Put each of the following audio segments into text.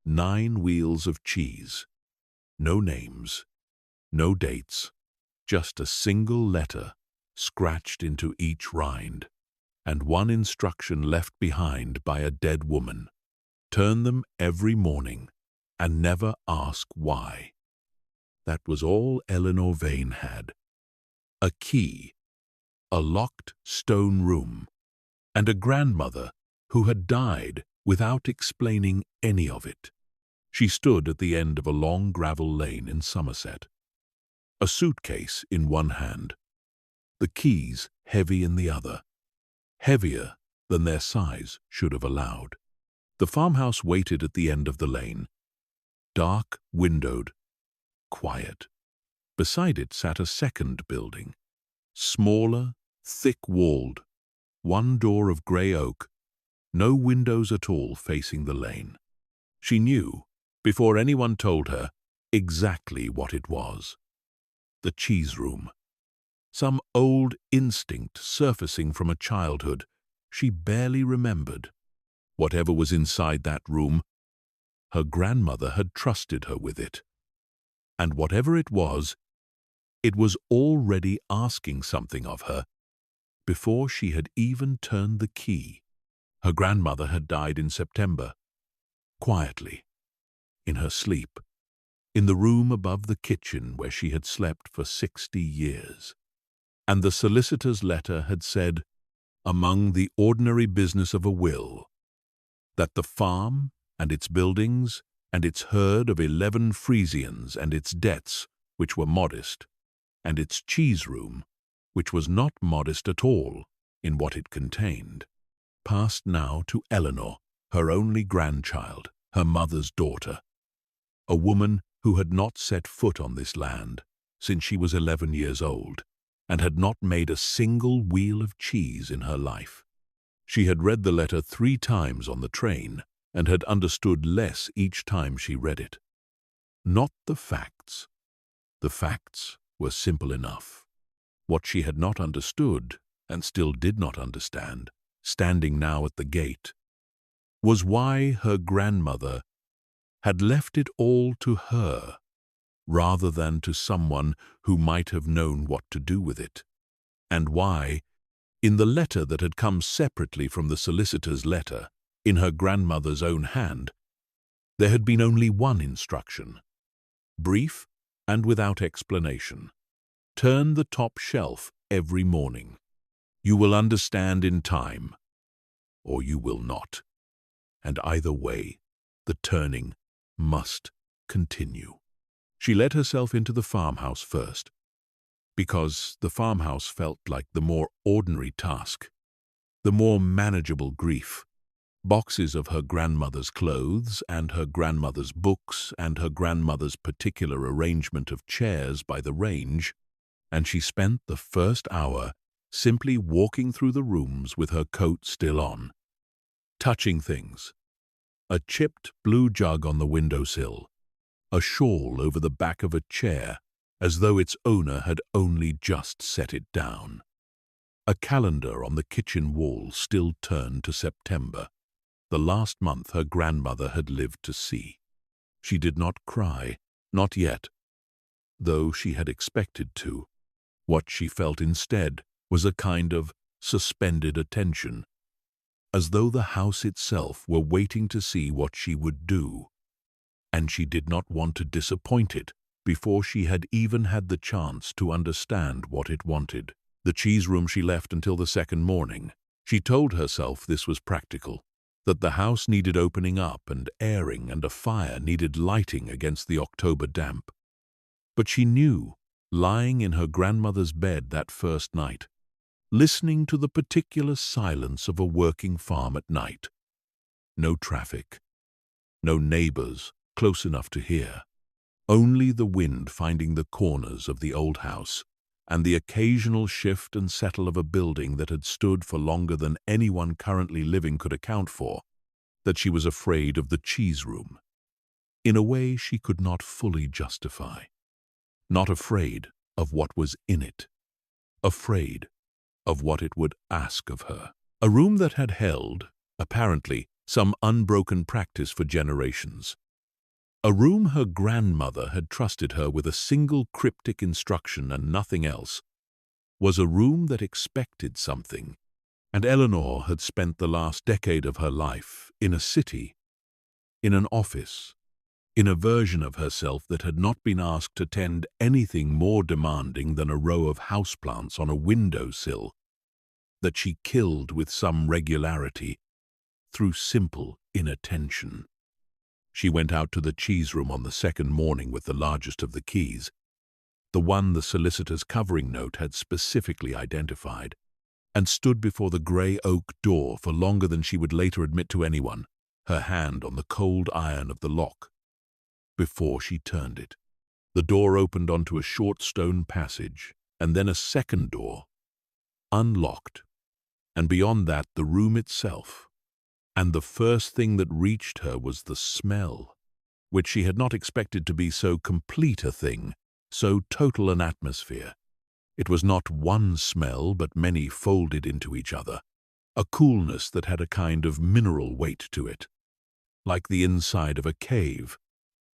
9 wheels of cheese. No names, no dates, just a single letter scratched into each rind, and one instruction left behind by a dead woman. Turn them every morning, and never ask why. That was all Eleanor Vane had. A key, a locked stone room, and a grandmother who had died without explaining any of it. She stood at the end of a long gravel lane in Somerset, a suitcase in one hand, the keys heavy in the other, heavier than their size should have allowed. The farmhouse waited at the end of the lane, dark, windowed, quiet. Beside it sat a second building, smaller, thick-walled, one door of grey oak, no windows at all facing the lane. She knew, before anyone told her, exactly what it was. The cheese room. Some old instinct surfacing from a childhood she barely remembered. Whatever was inside that room, her grandmother had trusted her with it. And whatever it was already asking something of her before she had even turned the key. Her grandmother had died in September, quietly, in her sleep, in the room above the kitchen where she had slept for 60 years. And the solicitor's letter had said, among the ordinary business of a will, that the farm and its buildings and its herd of 11 Frisians and its debts, which were modest, and its cheese room, which was not modest at all in what it contained, passed now to Eleanor, her only grandchild, her mother's daughter, a woman who had not set foot on this land since she was 11 years old, and had not made a single wheel of cheese in her life. She had read the letter 3 times on the train, and had understood less each time she read it. Not the facts. The facts were simple enough. What she had not understood, and still did not understand, standing now at the gate, was why her grandmother had left it all to her, rather than to someone who might have known what to do with it, and why, in the letter that had come separately from the solicitor's letter, in her grandmother's own hand, there had been only one instruction, brief and without explanation. Turn the top shelf every morning. You will understand in time, or you will not. And either way, the turning must continue. She let herself into the farmhouse first, because the farmhouse felt like the more ordinary task, the more manageable grief. Boxes of her grandmother's clothes and her grandmother's books and her grandmother's particular arrangement of chairs by the range, and she spent the first hour simply walking through the rooms with her coat still on, touching things. A chipped blue jug on the windowsill, a shawl over the back of a chair as though its owner had only just set it down. A calendar on the kitchen wall still turned to September, the last month her grandmother had lived to see. She did not cry, not yet, though she had expected to. What she felt instead was a kind of suspended attention, as though the house itself were waiting to see what she would do, and she did not want to disappoint it before she had even had the chance to understand what it wanted. The cheese room she left until the second morning. She told herself this was practical, that the house needed opening up and airing and a fire needed lighting against the October damp. But she knew, lying in her grandmother's bed that first night, listening to the particular silence of a working farm at night. No traffic, no neighbors close enough to hear, only the wind finding the corners of the old house, and the occasional shift and settle of a building that had stood for longer than anyone currently living could account for, that she was afraid of the cheese room, in a way she could not fully justify. Not afraid of what was in it, afraid of what it would ask of her. A room that had held, apparently, some unbroken practice for generations, A room her grandmother had trusted her with a single cryptic instruction and nothing else, was a room that expected something. And Eleanor had spent the last decade of her life in a city, in an office, in a version of herself that had not been asked to tend anything more demanding than a row of houseplants on a windowsill that she killed with some regularity through simple inattention. She went out to the cheese room on the second morning with the largest of the keys, the one the solicitor's covering note had specifically identified, and stood before the grey oak door for longer than she would later admit to anyone, her hand on the cold iron of the lock, before she turned it. The door opened onto a short stone passage, and then a second door, unlocked, and beyond that the room itself. And the first thing that reached her was the smell, which she had not expected to be so complete a thing, so total an atmosphere. It was not one smell, but many folded into each other, a coolness that had a kind of mineral weight to it, like the inside of a cave,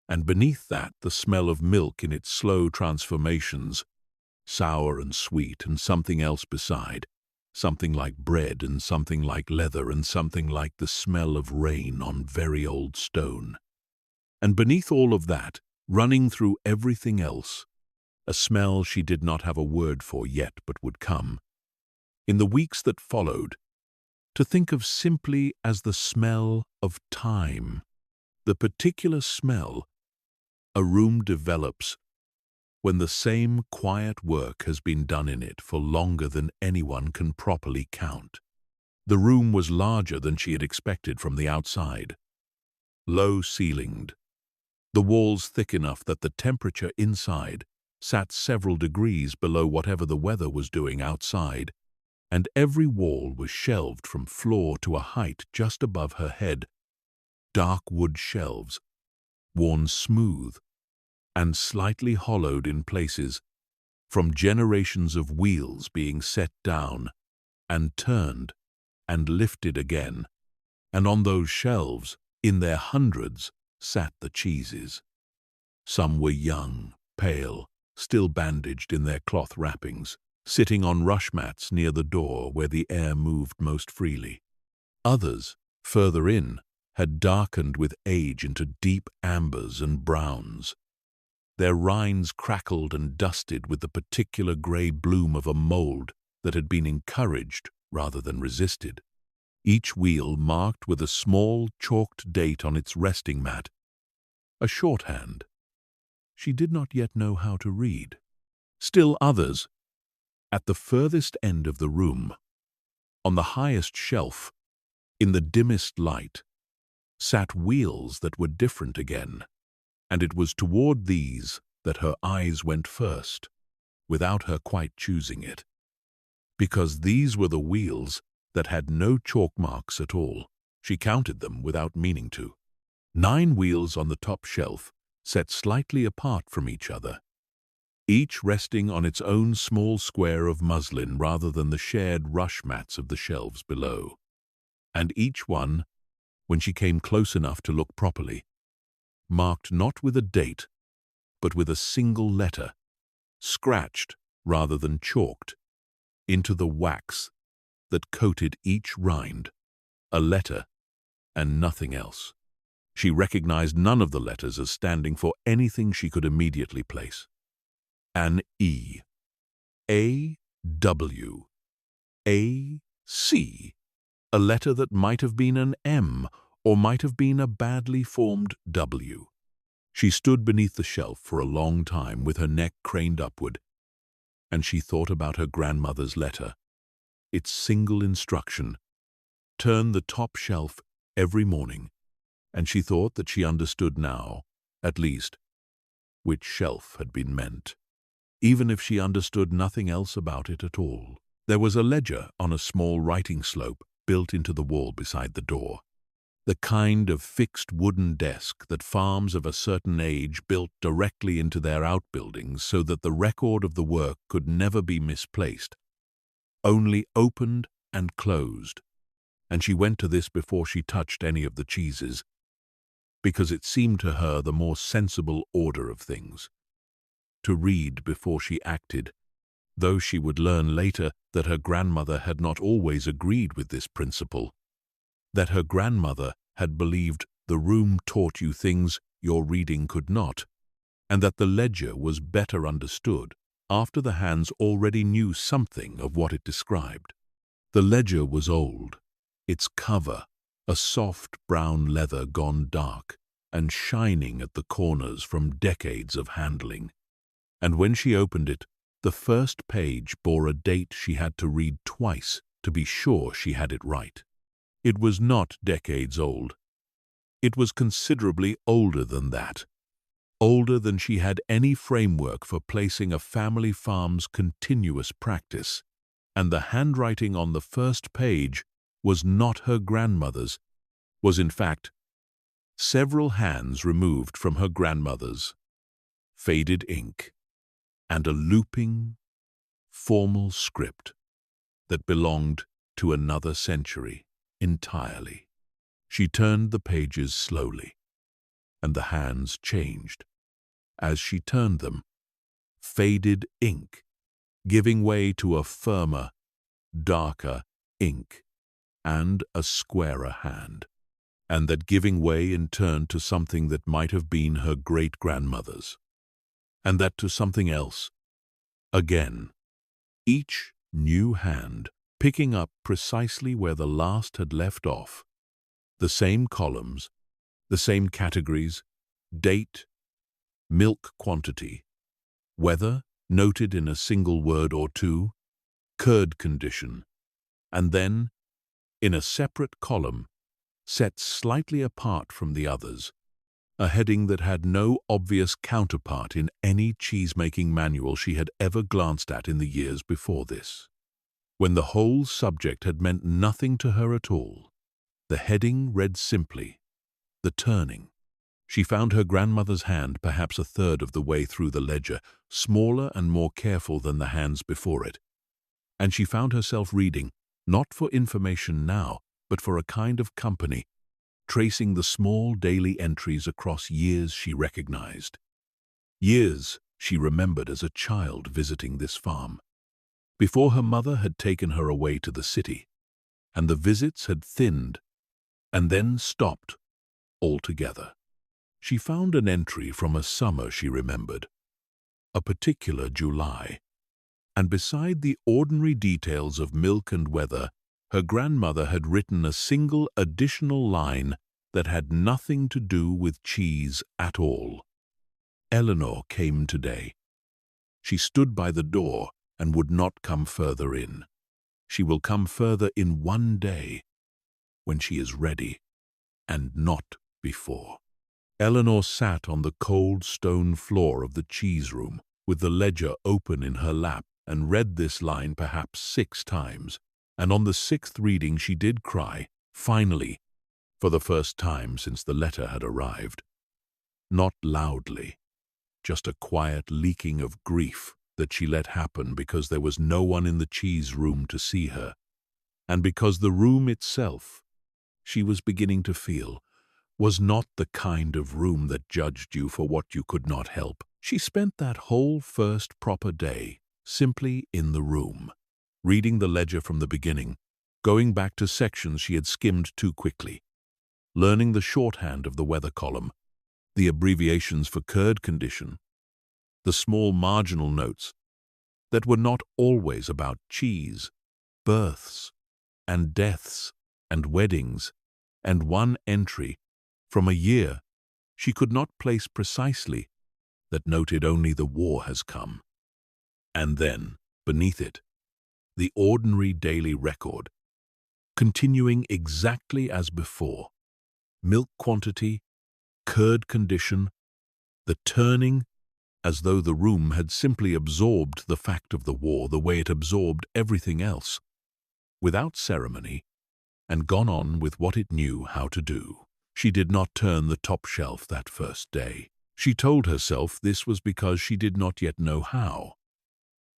and beneath that the smell of milk in its slow transformations, sour and sweet and something else beside, something like bread and something like leather and something like the smell of rain on very old stone. And beneath all of that, running through everything else, a smell she did not have a word for yet but would come, in the weeks that followed, to think of simply as the smell of time, the particular smell a room develops when the same quiet work has been done in it for longer than anyone can properly count. The room was larger than she had expected from the outside, low-ceilinged, the walls thick enough that the temperature inside sat several degrees below whatever the weather was doing outside, and every wall was shelved from floor to a height just above her head, dark wood shelves, worn smooth and slightly hollowed in places from generations of wheels being set down and turned and lifted again, and on those shelves, in their hundreds, sat the cheeses. Some were young, pale, still bandaged in their cloth wrappings, sitting on rush mats near the door where the air moved most freely. Others, further in, had darkened with age into deep ambers and browns. Their rinds crackled and dusted with the particular grey bloom of a mould that had been encouraged rather than resisted. Each wheel marked with a small chalked date on its resting mat, a shorthand she did not yet know how to read. Still others, at the furthest end of the room, on the highest shelf, in the dimmest light, sat wheels that were different again, and it was toward these that her eyes went first, without her quite choosing it. Because these were the wheels that had no chalk marks at all. She counted them without meaning to. 9 wheels on the top shelf, set slightly apart from each other, each resting on its own small square of muslin rather than the shared rush mats of the shelves below. And each one, when she came close enough to look properly, marked not with a date, but with a single letter, scratched rather than chalked, into the wax that coated each rind, a letter and nothing else. She recognized none of the letters as standing for anything she could immediately place. An E, A, W, A, C, a letter that might have been an M or might have been a badly formed W. She stood beneath the shelf for a long time with her neck craned upward, and she thought about her grandmother's letter, its single instruction: turn the top shelf every morning, and she thought that she understood now, at least, which shelf had been meant, even if she understood nothing else about it at all. There was a ledger on a small writing slope built into the wall beside the door, the kind of fixed wooden desk that farms of a certain age built directly into their outbuildings so that the record of the work could never be misplaced, only opened and closed, and she went to this before she touched any of the cheeses, because it seemed to her the more sensible order of things. To read before she acted, though she would learn later that her grandmother had not always agreed with this principle, that her grandmother had believed the room taught you things your reading could not, and that the ledger was better understood after the hands already knew something of what it described. The ledger was old, its cover a soft brown leather gone dark and shining at the corners from decades of handling. And when she opened it, the first page bore a date she had to read twice to be sure she had it right. It was not decades old. It was considerably older than that, older than she had any framework for placing a family farm's continuous practice, and the handwriting on the first page was not her grandmother's, was in fact several hands removed from her grandmother's, faded ink, and a looping, formal script that belonged to another century entirely. She turned the pages slowly, and the hands changed. As she turned them, faded ink, giving way to a firmer, darker ink, and a squarer hand, and that giving way in turn to something that might have been her great-grandmother's, and that to something else. Again, each new hand picking up precisely where the last had left off, the same columns, the same categories, date, milk quantity, weather noted in a single word or two, curd condition, and then, in a separate column, set slightly apart from the others, a heading that had no obvious counterpart in any cheese-making manual she had ever glanced at in the years before this. When the whole subject had meant nothing to her at all, the heading read simply, "The Turning." She found her grandmother's hand perhaps a third of the way through the ledger, smaller and more careful than the hands before it, and she found herself reading, not for information now, but for a kind of company, tracing the small daily entries across years she recognized. Years she remembered as a child visiting this farm, before her mother had taken her away to the city, and the visits had thinned and then stopped altogether. She found an entry from a summer she remembered, a particular July, and beside the ordinary details of milk and weather, her grandmother had written a single additional line that had nothing to do with cheese at all. Eleanor came today. She stood by the door and would not come further in. She will come further in one day, when she is ready, and not before. Eleanor sat on the cold stone floor of the cheese room, with the ledger open in her lap, and read this line perhaps 6 times, and on the 6th reading she did cry, finally, for the first time since the letter had arrived. Not loudly, just a quiet leaking of grief that she let happen because there was no one in the cheese room to see her, and because the room itself, she was beginning to feel, was not the kind of room that judged you for what you could not help. She spent that whole first proper day simply in the room, reading the ledger from the beginning, going back to sections she had skimmed too quickly, learning the shorthand of the weather column, the abbreviations for curd condition, the small marginal notes that were not always about cheese, births and deaths and weddings, and one entry from a year she could not place precisely that noted only "the war has come." And then, beneath it, the ordinary daily record, continuing exactly as before, milk quantity, curd condition, the turning, as though the room had simply absorbed the fact of the war the way it absorbed everything else, without ceremony, and gone on with what it knew how to do. She did not turn the top shelf that first day. She told herself this was because she did not yet know how,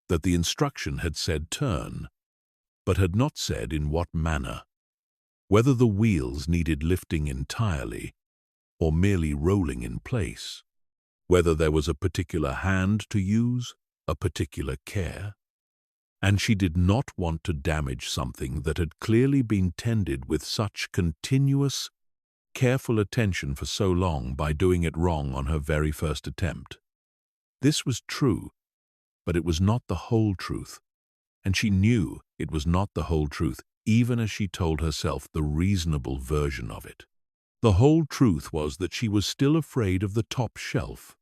that the instruction had said turn, but had not said in what manner, whether the wheels needed lifting entirely, or merely rolling in place. Whether there was a particular hand to use, a particular care. And she did not want to damage something that had clearly been tended with such continuous, careful attention for so long by doing it wrong on her very first attempt. This was true, but it was not the whole truth, and she knew it was not the whole truth, even as she told herself the reasonable version of it. The whole truth was that she was still afraid of the top shelf,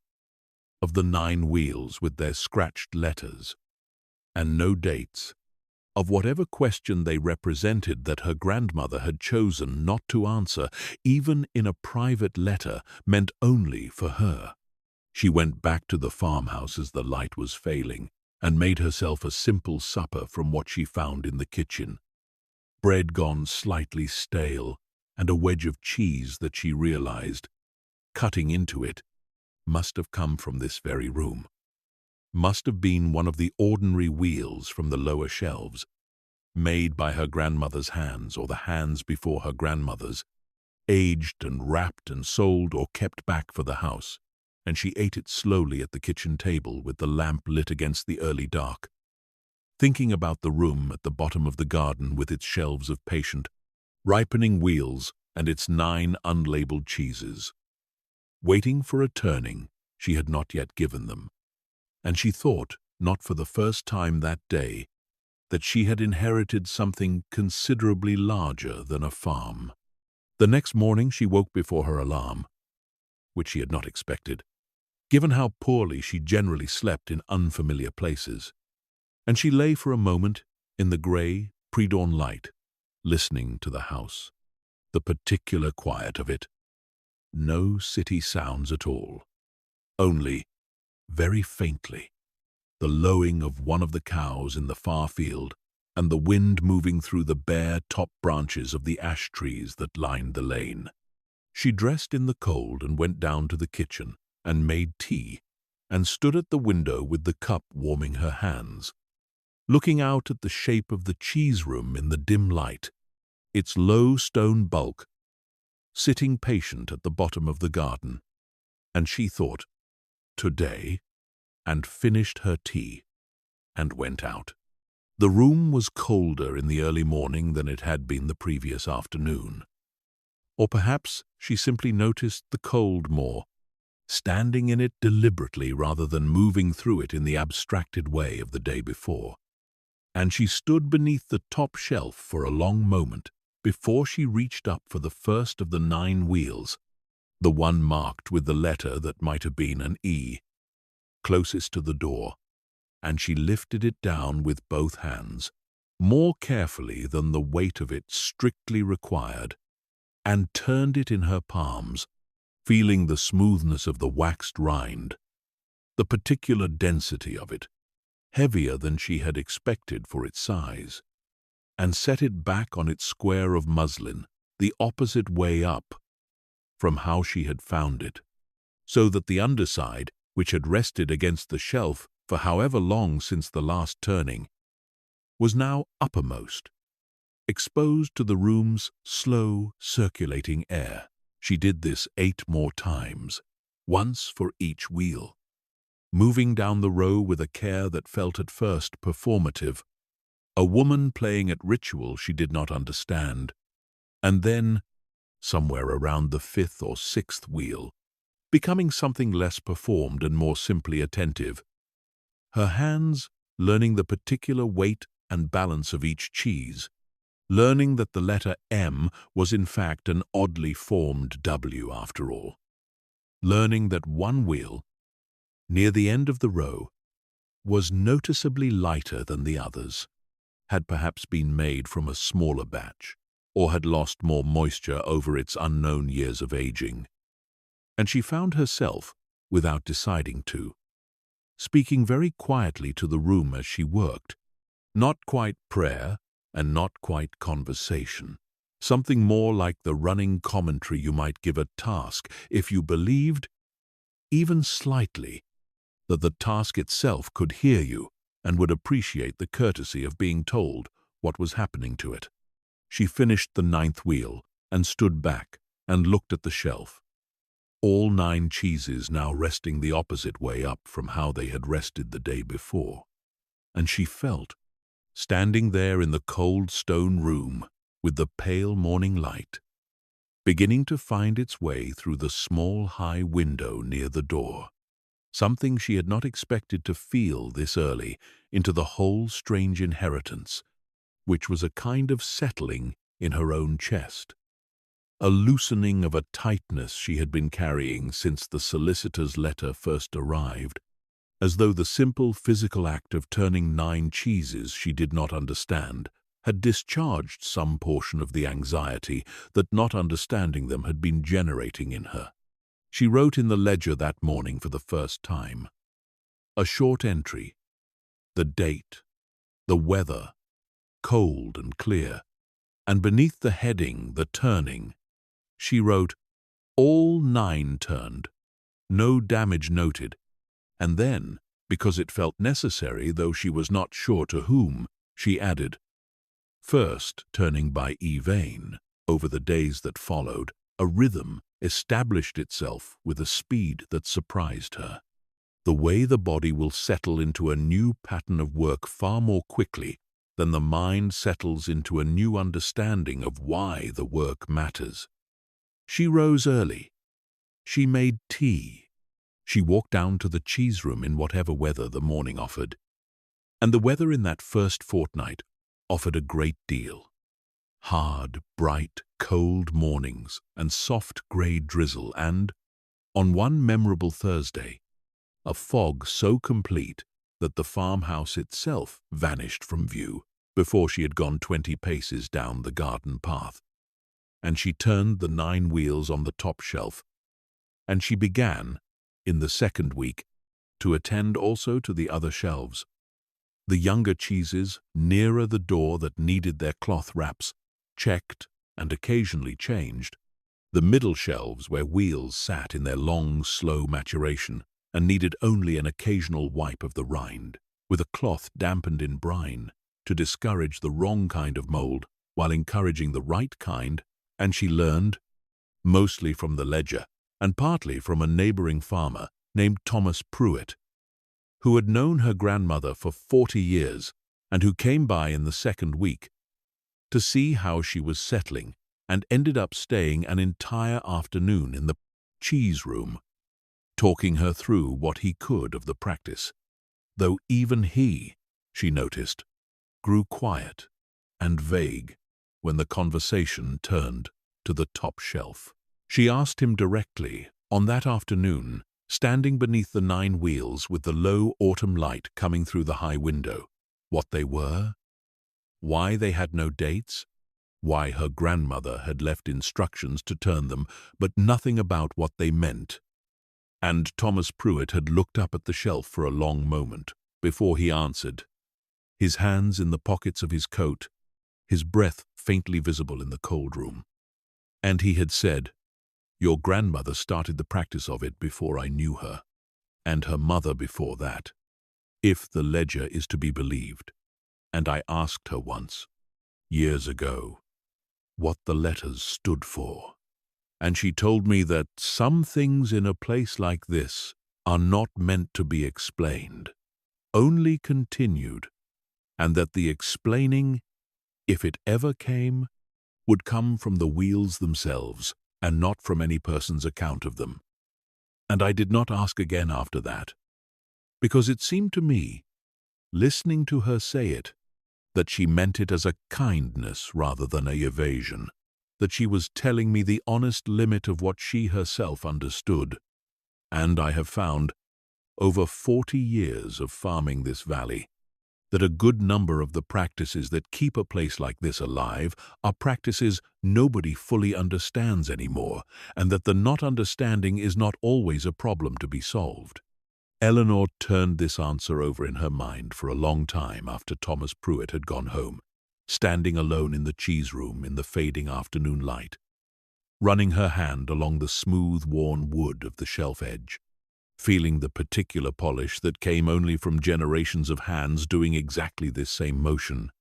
of the 9 wheels with their scratched letters and no dates, of whatever question they represented that her grandmother had chosen not to answer, even in a private letter meant only for her. She went back to the farmhouse as the light was failing and made herself a simple supper from what she found in the kitchen. Bread gone slightly stale and a wedge of cheese that she realized, cutting into it, must have come from this very room. Must have been one of the ordinary wheels from the lower shelves, made by her grandmother's hands or the hands before her grandmother's, aged and wrapped and sold or kept back for the house, and she ate it slowly at the kitchen table with the lamp lit against the early dark, thinking about the room at the bottom of the garden with its shelves of patient, ripening wheels and its 9 unlabeled cheeses, waiting for a turning she had not yet given them. And she thought, not for the first time that day, that she had inherited something considerably larger than a farm. The next morning she woke before her alarm, which she had not expected, given how poorly she generally slept in unfamiliar places, and she lay for a moment in the grey, pre-dawn light, listening to the house, the particular quiet of it. No city sounds at all, only, very faintly, the lowing of one of the cows in the far field and the wind moving through the bare top branches of the ash trees that lined the lane. She dressed in the cold and went down to the kitchen and made tea and stood at the window with the cup warming her hands, looking out at the shape of the cheese room in the dim light, its low stone bulk, sitting patient at the bottom of the garden. And she thought, today, and finished her tea, and went out. The room was colder in the early morning than it had been the previous afternoon. Or perhaps she simply noticed the cold more, standing in it deliberately rather than moving through it in the abstracted way of the day before. And she stood beneath the top shelf for a long moment before she reached up for the first of the 9 wheels, the one marked with the letter that might have been an E, closest to the door, and she lifted it down with both hands, more carefully than the weight of it strictly required, and turned it in her palms, feeling the smoothness of the waxed rind, the particular density of it, heavier than she had expected for its size, and set it back on its square of muslin, the opposite way up from how she had found it, so that the underside, which had rested against the shelf for however long since the last turning, was now uppermost, exposed to the room's slow, circulating air. She did this 8 more times, once for each wheel, moving down the row with a care that felt at first performative, a woman playing at ritual she did not understand, and then, somewhere around the 5th or 6th wheel, becoming something less performed and more simply attentive, her hands learning the particular weight and balance of each cheese, learning that the letter M was in fact an oddly formed W after all, learning that one wheel, near the end of the row, was noticeably lighter than the others, had perhaps been made from a smaller batch, or had lost more moisture over its unknown years of aging. And she found herself, without deciding to, speaking very quietly to the room as she worked, not quite prayer and not quite conversation, something more like the running commentary you might give a task if you believed, even slightly, that the task itself could hear you and would appreciate the courtesy of being told what was happening to it. She finished the 9th wheel and stood back and looked at the shelf. all 9 cheeses now resting the opposite way up from how they had rested the day before. And she felt, standing there in the cold stone room with the pale morning light, beginning to find its way through the small high window near the door, something she had not expected to feel this early into the whole strange inheritance, which was a kind of settling in her own chest, a loosening of a tightness she had been carrying since the solicitor's letter first arrived, as though the simple physical act of turning 9 cheeses she did not understand had discharged some portion of the anxiety that not understanding them had been generating in her. She wrote in the ledger that morning for the first time. A short entry, the date, the weather, cold and clear, and beneath the heading, the turning, she wrote, all 9 turned, no damage noted, and then, because it felt necessary, though she was not sure to whom, she added, first turning by Eve. Over the days that followed, a rhythm established itself with a speed that surprised her. The way the body will settle into a new pattern of work far more quickly than the mind settles into a new understanding of why the work matters. She rose early. She made tea. She walked down to the cheese room in whatever weather the morning offered. And the weather in that first fortnight offered a great deal. Hard, bright, cold mornings and soft grey drizzle and, on one memorable Thursday, a fog so complete that the farmhouse itself vanished from view before she had gone 20 paces down the garden path. And she turned the 9 wheels on the top shelf, and she began, in the second week, to attend also to the other shelves. The younger cheeses, nearer the door that needed their cloth wraps, checked and occasionally changed. The middle shelves where wheels sat in their long, slow maturation and needed only an occasional wipe of the rind, with a cloth dampened in brine, to discourage the wrong kind of mold while encouraging the right kind, and she learned, mostly from the ledger and partly from a neighboring farmer named Thomas Pruitt, who had known her grandmother for 40 years and who came by in the second week to see how she was settling and ended up staying an entire afternoon in the cheese room, talking her through what he could of the practice, though even he, she noticed, grew quiet and vague when the conversation turned to the top shelf. She asked him directly, on that afternoon, standing beneath the 9 wheels with the low autumn light coming through the high window, what they were, why they had no dates, why her grandmother had left instructions to turn them, but nothing about what they meant. And Thomas Pruitt had looked up at the shelf for a long moment before he answered, his hands in the pockets of his coat, his breath faintly visible in the cold room. And he had said, your grandmother started the practice of it before I knew her, and her mother before that, if the ledger is to be believed. And I asked her once, years ago, what the letters stood for. And she told me that some things in a place like this are not meant to be explained, only continued, and that the explaining, if it ever came, would come from the wheels themselves, and not from any person's account of them. And I did not ask again after that, because it seemed to me, listening to her say it, that she meant it as a kindness rather than an evasion, that she was telling me the honest limit of what she herself understood. And I have found, over 40 years of farming this valley, that a good number of the practices that keep a place like this alive are practices nobody fully understands anymore, and that the not understanding is not always a problem to be solved. Eleanor turned this answer over in her mind for a long time after Thomas Pruitt had gone home, standing alone in the cheese room in the fading afternoon light, running her hand along the smooth, worn wood of the shelf edge, feeling the particular polish that came only from generations of hands doing exactly this same motion,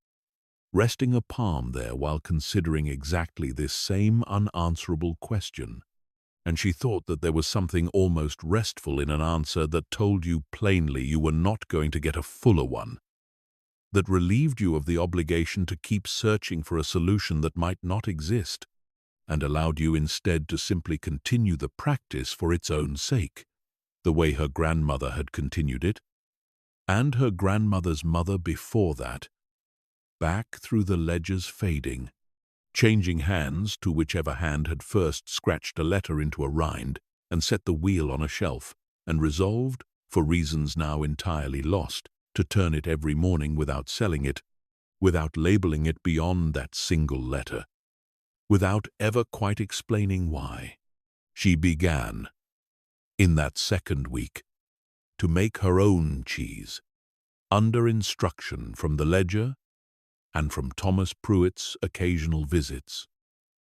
resting a palm there while considering exactly this same unanswerable question, and she thought that there was something almost restful in an answer that told you plainly you were not going to get a fuller one, that relieved you of the obligation to keep searching for a solution that might not exist, and allowed you instead to simply continue the practice for its own sake, the way her grandmother had continued it, and her grandmother's mother before that, back through the ledger's fading, changing hands to whichever hand had first scratched a letter into a rind and set the wheel on a shelf, and resolved, for reasons now entirely lost, to turn it every morning without selling it, without labeling it beyond that single letter, without ever quite explaining why. She began, in that second week, to make her own cheese, under instruction from the ledger and from Thomas Pruitt's occasional visits,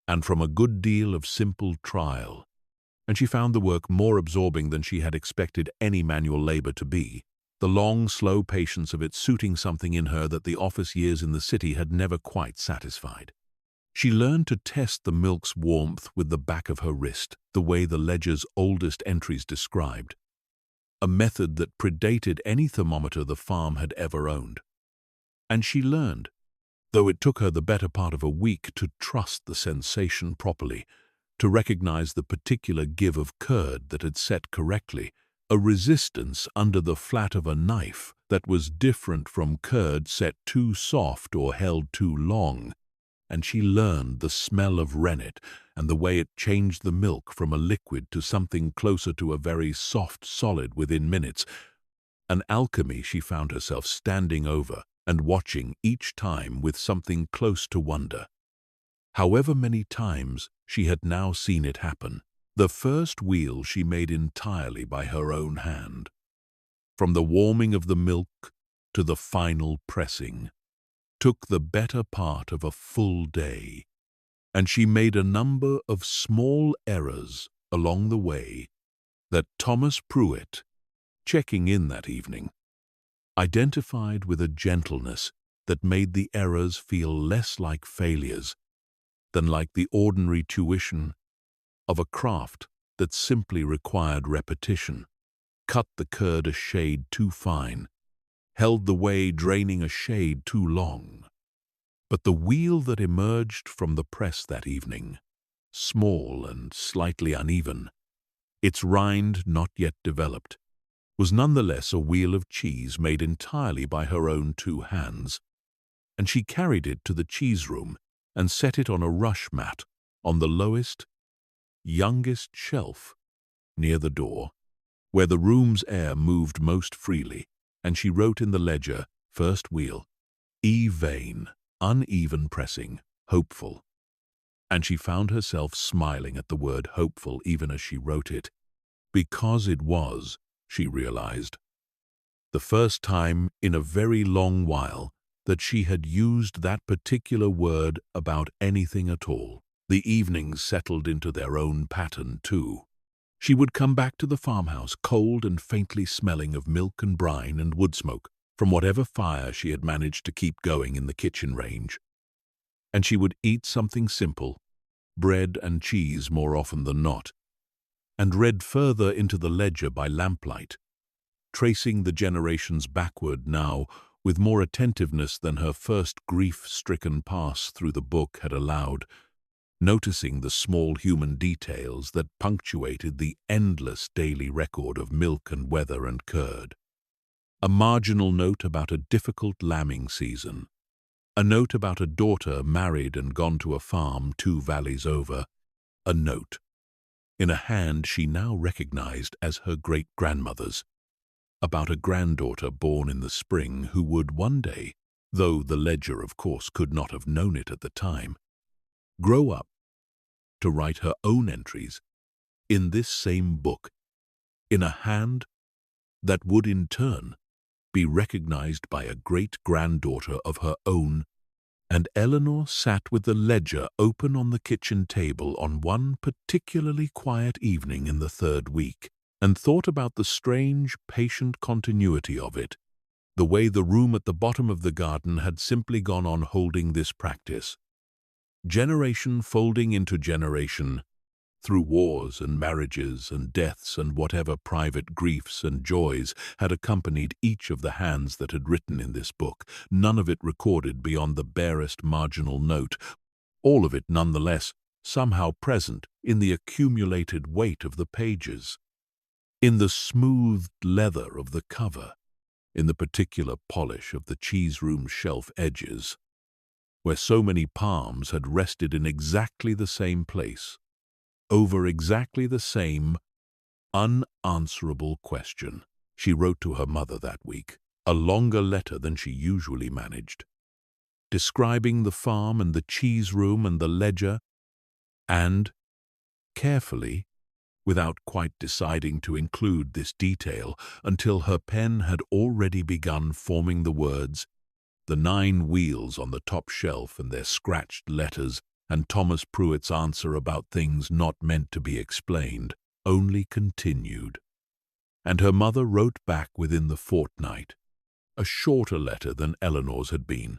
and from a good deal of simple trial, and she found the work more absorbing than she had expected any manual labor to be, the long, slow patience of it suiting something in her that the office years in the city had never quite satisfied. She learned to test the milk's warmth with the back of her wrist, the way the ledger's oldest entries described, a method that predated any thermometer the farm had ever owned. And she learned, though it took her the better part of a week, to trust the sensation properly, to recognize the particular give of curd that had set correctly, a resistance under the flat of a knife that was different from curd set too soft or held too long. And she learned the smell of rennet and the way it changed the milk from a liquid to something closer to a very soft solid within minutes, an alchemy she found herself standing over and watching each time with something close to wonder. However many times she had now seen it happen, the first wheel she made entirely by her own hand. From the warming of the milk to the final pressing, took the better part of a full day, and she made a number of small errors along the way that Thomas Pruitt, checking in that evening, identified with a gentleness that made the errors feel less like failures than like the ordinary tuition of a craft that simply required repetition, cut the curd a shade too fine, held the whey draining a shade too long. But the wheel that emerged from the press that evening, small and slightly uneven, its rind not yet developed, was nonetheless a wheel of cheese made entirely by her own two hands, and she carried it to the cheese room and set it on a rush mat on the lowest, youngest shelf near the door, where the room's air moved most freely, and she wrote in the ledger, first wheel, vain, uneven pressing, hopeful. And she found herself smiling at the word hopeful even as she wrote it, because it was, she realized, the first time in a very long while that she had used that particular word about anything at all. The evenings settled into their own pattern, too. She would come back to the farmhouse cold and faintly smelling of milk and brine and wood smoke from whatever fire she had managed to keep going in the kitchen range. And she would eat something simple, bread and cheese more often than not, and read further into the ledger by lamplight, tracing the generations backward now with more attentiveness than her first grief-stricken pass through the book had allowed, noticing the small human details that punctuated the endless daily record of milk and weather and curd. A marginal note about a difficult lambing season, a note about a daughter married and gone to a farm 2 valleys over, a note, in a hand she now recognized as her great-grandmother's, about a granddaughter born in the spring who would one day, though the ledger of course could not have known it at the time, grow up to write her own entries in this same book, in a hand that would in turn be recognized by a great-granddaughter of her own. And Eleanor sat with the ledger open on the kitchen table on one particularly quiet evening in the 3rd week, and thought about the strange, patient continuity of it, the way the room at the bottom of the garden had simply gone on holding this practice, generation folding into generation, through wars and marriages and deaths and whatever private griefs and joys had accompanied each of the hands that had written in this book, none of it recorded beyond the barest marginal note, all of it nonetheless somehow present in the accumulated weight of the pages, in the smoothed leather of the cover, in the particular polish of the cheese room shelf edges, where so many palms had rested in exactly the same place, over exactly the same unanswerable question. She wrote to her mother that week, a longer letter than she usually managed, describing the farm and the cheese room and the ledger, and, carefully, without quite deciding to include this detail until her pen had already begun forming the words, the 9 wheels on the top shelf and their scratched letters, and Thomas Pruitt's answer about things not meant to be explained, only continued. And her mother wrote back within the fortnight, a shorter letter than Eleanor's had been,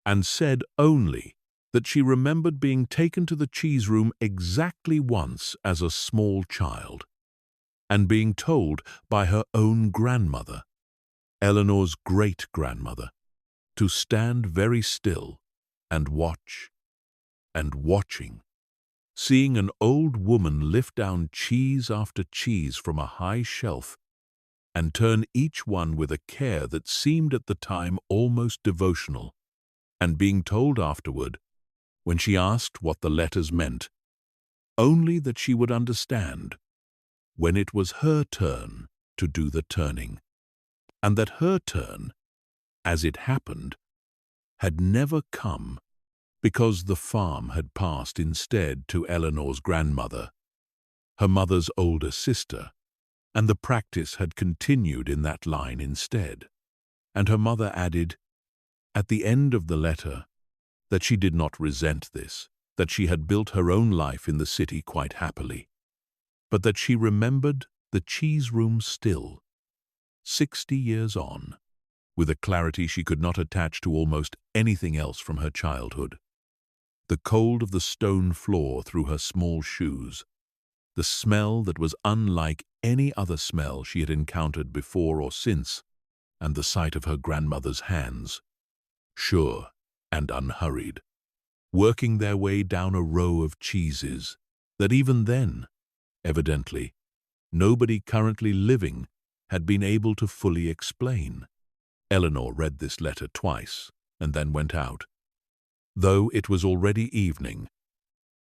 and said only that she remembered being taken to the cheese room exactly once as a small child, and being told by her own grandmother, Eleanor's great-grandmother, to stand very still and watch, and watching, seeing an old woman lift down cheese after cheese from a high shelf and turn each one with a care that seemed at the time almost devotional, and being told afterward, when she asked what the letters meant, only that she would understand when it was her turn to do the turning, and that her turn, as it happened, had never come because the farm had passed instead to Eleanor's grandmother, her mother's older sister, and the practice had continued in that line instead. And her mother added, at the end of the letter, that she did not resent this, that she had built her own life in the city quite happily, but that she remembered the cheese room still, 60 years on, with a clarity she could not attach to almost anything else from her childhood. The cold of the stone floor through her small shoes, the smell that was unlike any other smell she had encountered before or since, and the sight of her grandmother's hands, sure and unhurried, working their way down a row of cheeses that even then, evidently, nobody currently living had been able to fully explain. Eleanor read this letter twice and then went out, though it was already evening,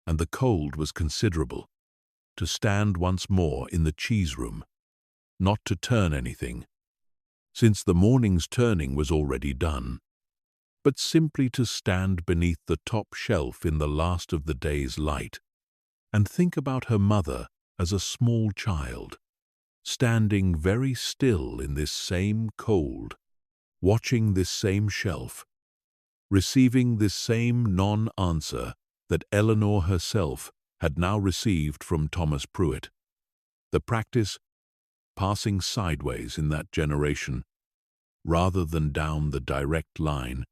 and the cold was considerable, to stand once more in the cheese room, not to turn anything, since the morning's turning was already done, but simply to stand beneath the top shelf in the last of the day's light, and think about her mother as a small child, standing very still in this same cold, watching this same shelf, receiving this same non-answer that Eleanor herself had now received from Thomas Pruitt, the practice passing sideways in that generation, rather than down the direct line,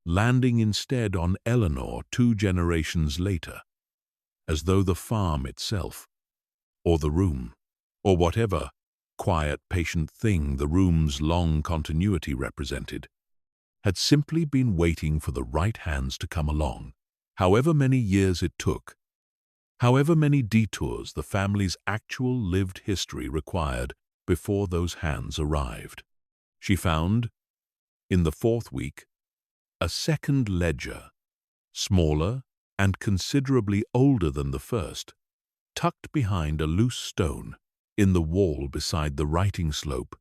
landing instead on Eleanor 2 generations later, as though the farm itself, or the room, or whatever quiet, patient thing the room's long continuity represented, had simply been waiting for the right hands to come along, however many years it took, however many detours the family's actual lived history required before those hands arrived. She found, in the 4th week, a second ledger, smaller and considerably older than the first, tucked behind a loose stone in the wall beside the writing slope,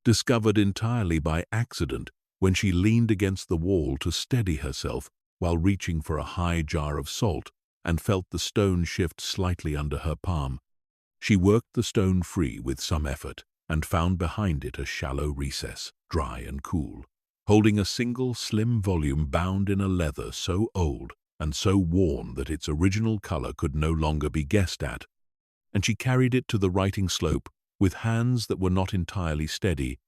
discovered entirely by accident when she leaned against the wall to steady herself while reaching for a high jar of salt and felt the stone shift slightly under her palm. She worked the stone free with some effort and found behind it a shallow recess, dry and cool, holding a single slim volume bound in a leather so old and so worn that its original color could no longer be guessed at, and she carried it to the writing slope with hands that were not entirely steady,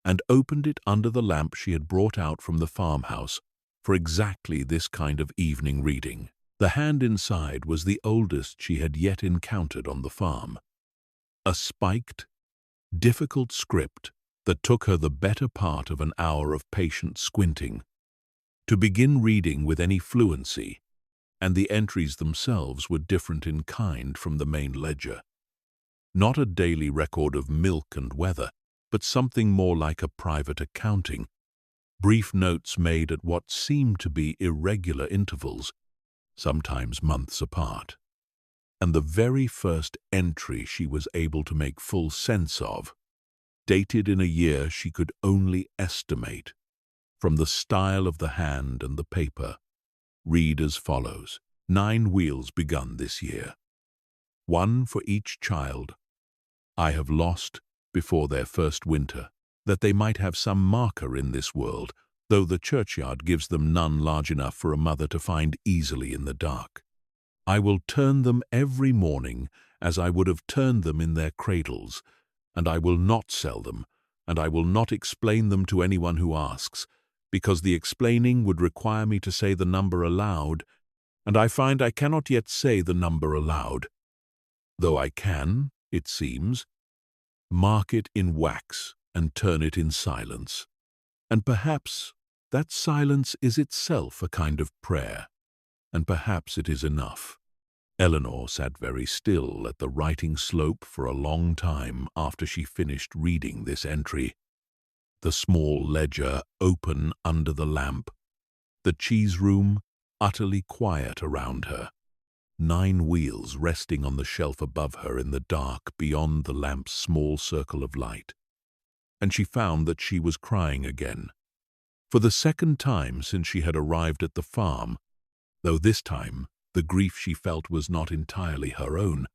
and opened it under the lamp she had brought out from the farmhouse for exactly this kind of evening reading. The hand inside was the oldest she had yet encountered on the farm. A spiked, difficult script that took her the better part of an hour of patient squinting to begin reading with any fluency, and the entries themselves were different in kind from the main ledger. Not a daily record of milk and weather, but something more like a private accounting, brief notes made at what seemed to be irregular intervals, sometimes months apart. And the very first entry she was able to make full sense of, dated in a year she could only estimate, from the style of the hand and the paper, read as follows: 9 wheels begun this year. 1 for each child I have lost before their first winter, that they might have some marker in this world, though the churchyard gives them none large enough for a mother to find easily in the dark. I will turn them every morning as I would have turned them in their cradles, and I will not sell them, and I will not explain them to anyone who asks, because the explaining would require me to say the number aloud, and I find I cannot yet say the number aloud, though I can, it seems, mark it in wax and turn it in silence. And perhaps that silence is itself a kind of prayer, and perhaps it is enough. Eleanor sat very still at the writing slope for a long time after she finished reading this entry. The small ledger open under the lamp, the cheese room utterly quiet around her, 9 wheels resting on the shelf above her in the dark beyond the lamp's small circle of light. And she found that she was crying again, for the second time since she had arrived at the farm, though this time the grief she felt was not entirely her own,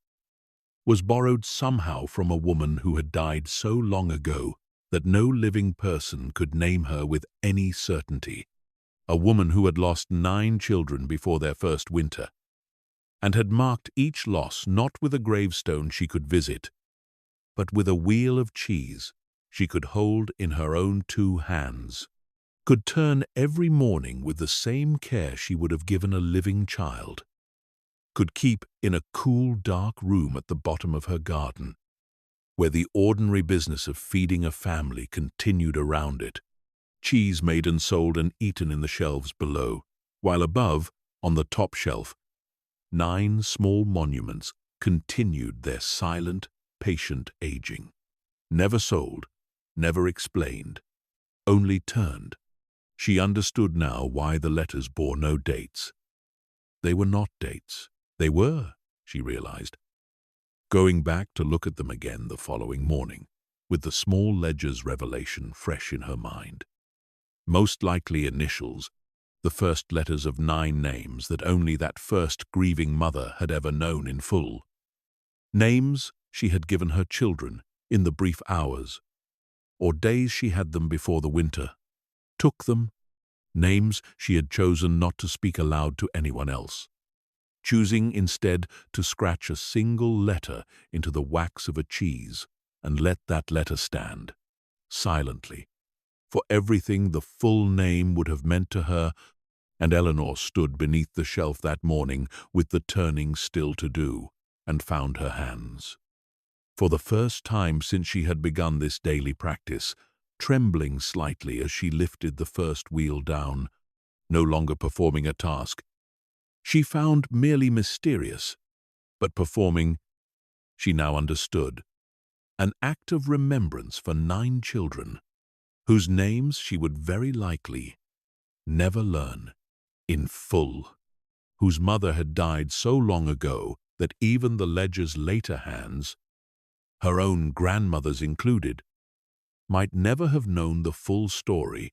was borrowed somehow from a woman who had died so long ago that no living person could name her with any certainty, a woman who had lost 9 children before their first winter, and had marked each loss not with a gravestone she could visit, but with a wheel of cheese she could hold in her own 2 hands, could turn every morning with the same care she would have given a living child, could keep in a cool, dark room at the bottom of her garden, where the ordinary business of feeding a family continued around it, cheese made and sold and eaten in the shelves below, while above, on the top shelf, 9 small monuments continued their silent, patient aging. Never sold, never explained, only turned. She understood now why the letters bore no dates. They were not dates. They were, she realized, going back to look at them again the following morning, with the small ledger's revelation fresh in her mind. Most likely initials, the first letters of 9 names that only that first grieving mother had ever known in full. Names she had given her children in the brief hours, or days she had them before the winter, took them, names she had chosen not to speak aloud to anyone else, choosing instead to scratch a single letter into the wax of a cheese and let that letter stand, silently, for everything the full name would have meant to her. And Eleanor stood beneath the shelf that morning with the turning still to do, and found her hands, for the first time since she had begun this daily practice, trembling slightly as she lifted the first wheel down, no longer performing a task she found merely mysterious, but performing, she now understood, an act of remembrance for 9 children, whose names she would very likely never learn in full, whose mother had died so long ago that even the ledger's later hands, her own grandmother's included, might never have known the full story,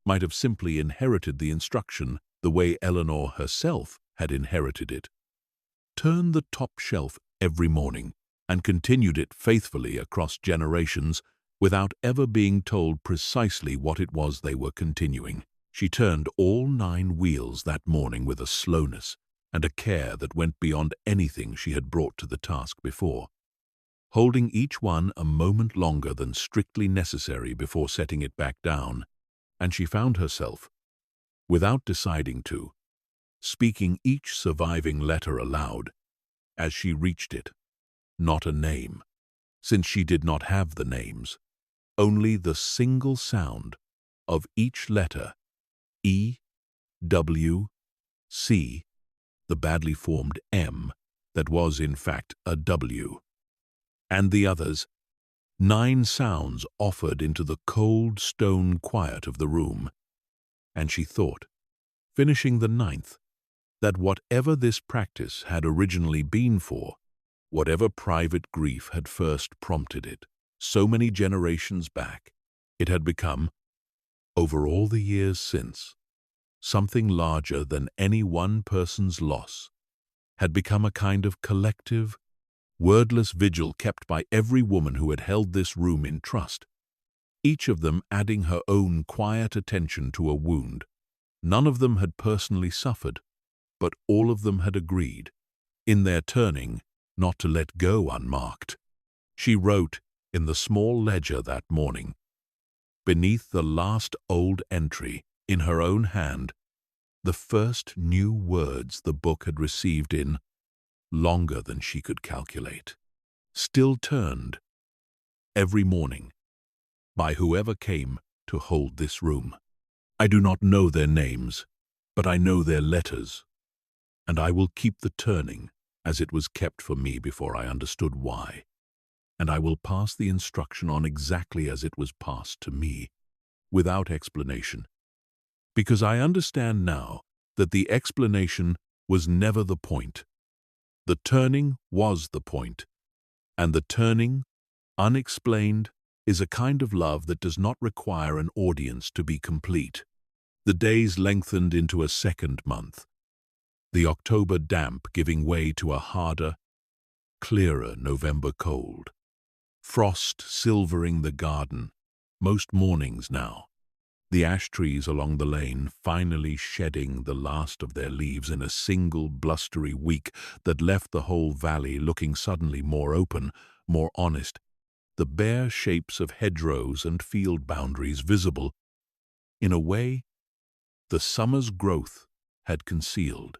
might have simply inherited the instruction the way Eleanor herself had inherited it. Turn the top shelf every morning, and continued it faithfully across generations without ever being told precisely what it was they were continuing. She turned all 9 wheels that morning with a slowness and a care that went beyond anything she had brought to the task before, holding each one a moment longer than strictly necessary before setting it back down, and she found herself, without deciding to, speaking each surviving letter aloud as she reached it. Not a name, since she did not have the names, only the single sound of each letter, E, W, C, the badly formed M that was in fact a W, and the others, 9 sounds offered into the cold stone quiet of the room, and she thought, finishing the 9th, that whatever this practice had originally been for, whatever private grief had first prompted it, so many generations back, it had become, over all the years since, something larger than any one person's loss, had become a kind of collective, wordless vigil kept by every woman who had held this room in trust, each of them adding her own quiet attention to a wound. None of them had personally suffered, but all of them had agreed, in their turning, not to let go unmarked. She wrote in the small ledger that morning, beneath the last old entry, in her own hand, the first new words the book had received in longer than she could calculate, still turned every morning by whoever came to hold this room. I do not know their names, but I know their letters, and I will keep the turning as it was kept for me before I understood why, and I will pass the instruction on exactly as it was passed to me, without explanation, because I understand now that the explanation was never the point. The turning was the point, and the turning, unexplained, is a kind of love that does not require an audience to be complete. The days lengthened into a second month, the October damp giving way to a harder, clearer November cold. Frost silvering the garden, most mornings now, the ash trees along the lane finally shedding the last of their leaves in a single blustery week that left the whole valley looking suddenly more open, more honest, the bare shapes of hedgerows and field boundaries visible, in a way the summer's growth had concealed.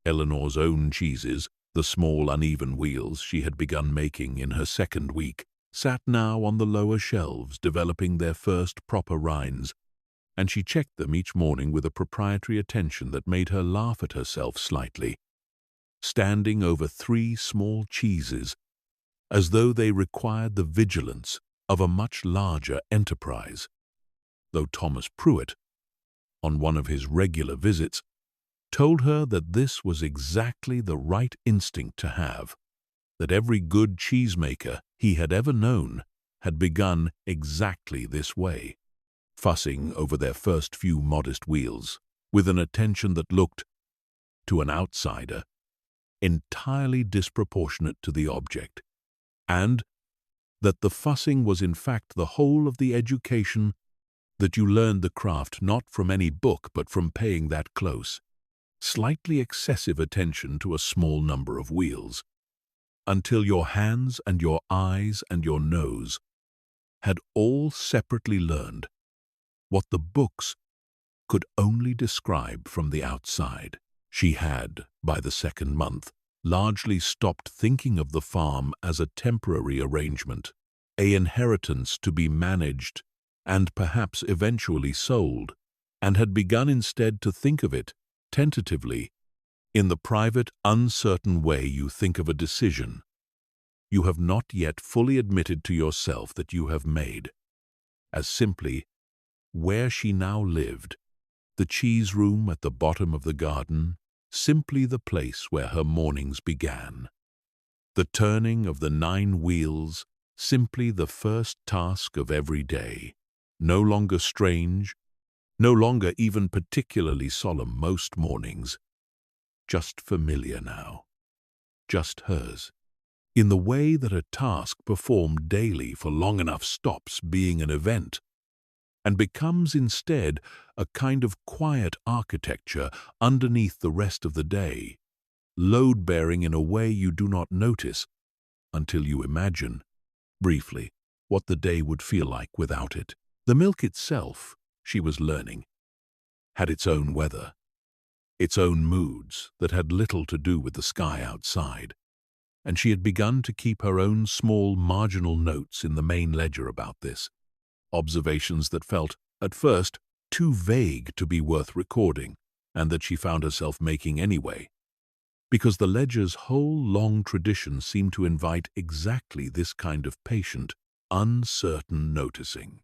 Eleanor's own cheeses, the small uneven wheels she had begun making in her second week, sat now on the lower shelves developing their first proper rinds, and she checked them each morning with a proprietary attention that made her laugh at herself slightly, standing over 3 small cheeses, as though they required the vigilance of a much larger enterprise, though Thomas Pruitt, on one of his regular visits, told her that this was exactly the right instinct to have, that every good cheesemaker he had ever known had begun exactly this way, fussing over their first few modest wheels, with an attention that looked, to an outsider, entirely disproportionate to the object, and that the fussing was in fact the whole of the education, that you learned the craft not from any book but from paying that close, slightly excessive attention to a small number of wheels, until your hands and your eyes and your nose had all separately learned what the books could only describe from the outside. She had, by the second month, largely stopped thinking of the farm as a temporary arrangement, an inheritance to be managed and perhaps eventually sold, and had begun instead to think of it, tentatively, in the private, uncertain way you think of a decision you have not yet fully admitted to yourself that you have made, as simply where she now lived, the cheese room at the bottom of the garden, simply the place where her mornings began. The turning of the 9 wheels, simply the first task of every day, no longer strange, no longer even particularly solemn most mornings, just familiar now, just hers, in the way that a task performed daily for long enough stops being an event, and becomes instead a kind of quiet architecture underneath the rest of the day, load-bearing in a way you do not notice until you imagine, briefly, what the day would feel like without it. The milk itself, she was learning, had its own weather. its own moods that had little to do with the sky outside, and she had begun to keep her own small marginal notes in the main ledger about this, observations that felt, at first, too vague to be worth recording, and that she found herself making anyway, because the ledger's whole long tradition seemed to invite exactly this kind of patient, uncertain noticing.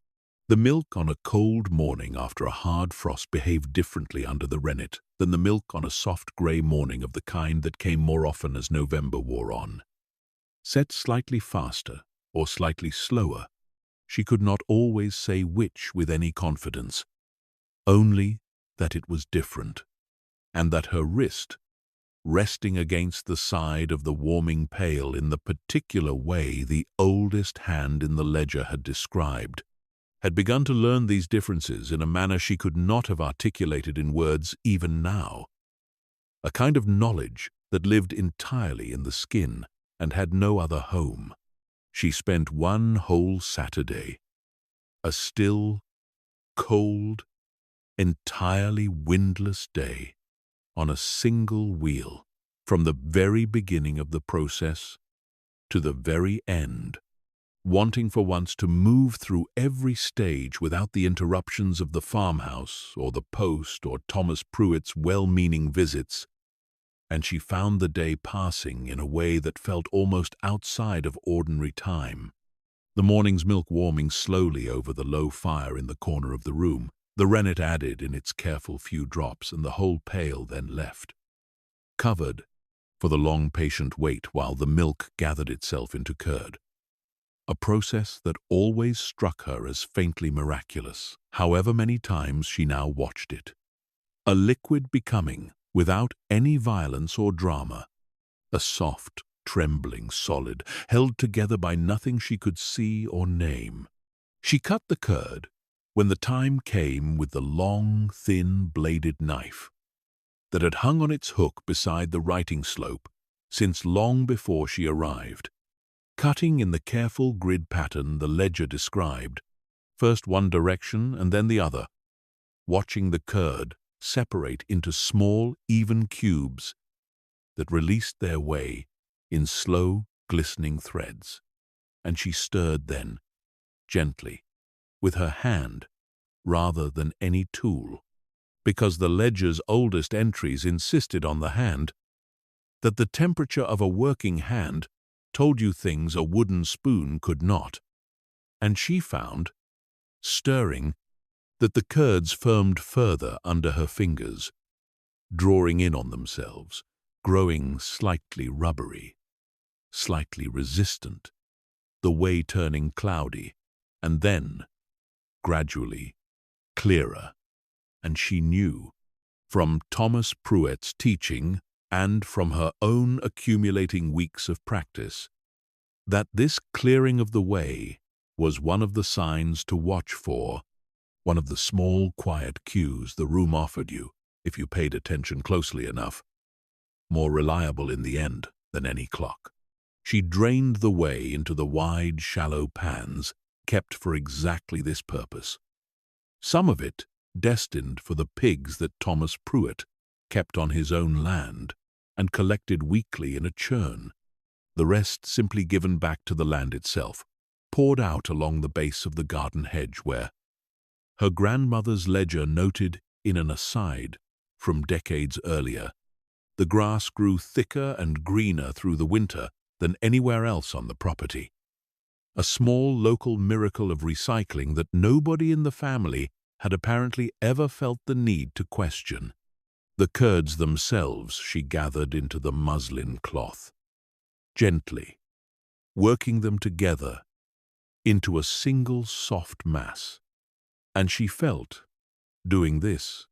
The milk on a cold morning after a hard frost behaved differently under the rennet than the milk on a soft grey morning of the kind that came more often as November wore on. Set slightly faster or slightly slower, she could not always say which with any confidence, only that it was different, and that her wrist, resting against the side of the warming pail in the particular way the oldest hand in the ledger had described, had begun to learn these differences in a manner she could not have articulated in words even now. A kind of knowledge that lived entirely in the skin and had no other home. She spent one whole Saturday, a still, cold, entirely windless day, on a single wheel, from the very beginning of the process to the very end, wanting for once to move through every stage without the interruptions of the farmhouse or the post or Thomas Pruitt's well-meaning visits, and she found the day passing in a way that felt almost outside of ordinary time. The morning's milk warming slowly over the low fire in the corner of the room, the rennet added in its careful few drops, and the whole pail then left, covered for the long patient wait while the milk gathered itself into curd. A process that always struck her as faintly miraculous, however many times she now watched it. A liquid becoming, without any violence or drama, a soft, trembling solid, held together by nothing she could see or name. She cut the curd when the time came with the long, thin-bladed knife that had hung on its hook beside the writing slope since long before she arrived, cutting in the careful grid pattern the ledger described, first one direction and then the other, watching the curd separate into small, even cubes that released their way in slow, glistening threads. And she stirred then, gently, with her hand rather than any tool, because the ledger's oldest entries insisted on the hand, that the temperature of a working hand told you things a wooden spoon could not, and she found, stirring, that the curds firmed further under her fingers, drawing in on themselves, growing slightly rubbery, slightly resistant, the whey turning cloudy, and then, gradually, clearer, and she knew, from Thomas Pruitt's teaching and from her own accumulating weeks of practice, that this clearing of the whey was one of the signs to watch for, one of the small, quiet cues the room offered you, if you paid attention closely enough, more reliable in the end than any clock. She drained the whey into the wide, shallow pans kept for exactly this purpose, some of it destined for the pigs that Thomas Pruitt kept on his own land and collected weekly in a churn, the rest simply given back to the land itself, poured out along the base of the garden hedge where, her grandmother's ledger noted in an aside from decades earlier, the grass grew thicker and greener through the winter than anywhere else on the property. A small local miracle of recycling that nobody in the family had apparently ever felt the need to question. The curds themselves she gathered into the muslin cloth, gently, working them together into a single soft mass, and she felt, doing this,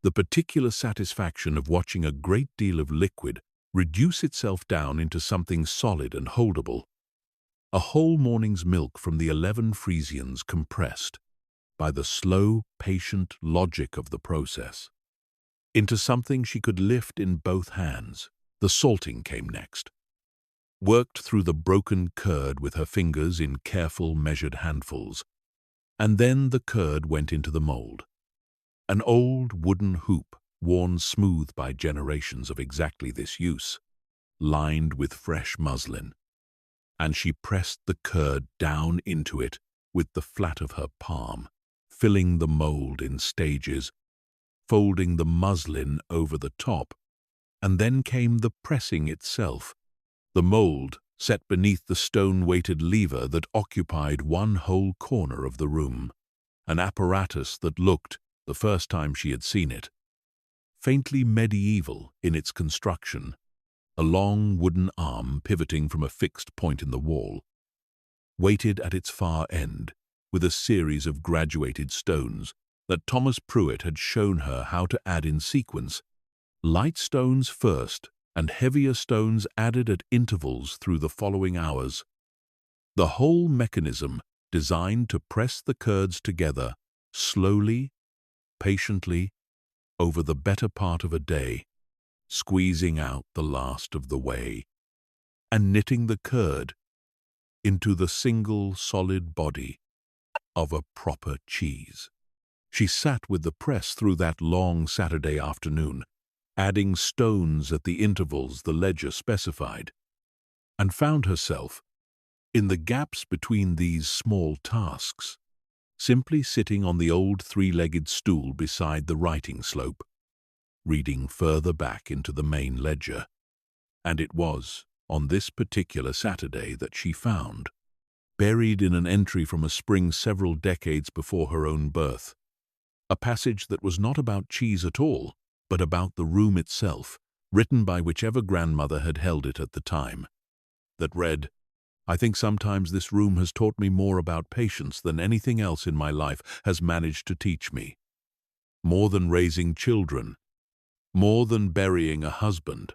the particular satisfaction of watching a great deal of liquid reduce itself down into something solid and holdable, a whole morning's milk from the 11 Frisians compressed, by the slow, patient logic of the process, into something she could lift in both hands. The salting came next, worked through the broken curd with her fingers in careful, measured handfuls, and then the curd went into the mold, an old wooden hoop worn smooth by generations of exactly this use, lined with fresh muslin, and she pressed the curd down into it with the flat of her palm, filling the mold in stages, folding the muslin over the top, and then came the pressing itself, the mold set beneath the stone-weighted lever that occupied one whole corner of the room, an apparatus that looked, the first time she had seen it, faintly medieval in its construction, a long wooden arm pivoting from a fixed point in the wall, weighted at its far end with a series of graduated stones that Thomas Pruitt had shown her how to add in sequence, light stones first and heavier stones added at intervals through the following hours. The whole mechanism designed to press the curds together slowly, patiently, over the better part of a day, squeezing out the last of the whey, and knitting the curd into the single solid body of a proper cheese. She sat with the press through that long Saturday afternoon, adding stones at the intervals the ledger specified, and found herself, in the gaps between these small tasks, simply sitting on the old three-legged stool beside the writing slope, reading further back into the main ledger. And it was on this particular Saturday that she found, buried in an entry from a spring several decades before her own birth, a passage that was not about cheese at all, but about the room itself, written by whichever grandmother had held it at the time, that read, "I think sometimes this room has taught me more about patience than anything else in my life has managed to teach me. More than raising children, more than burying a husband,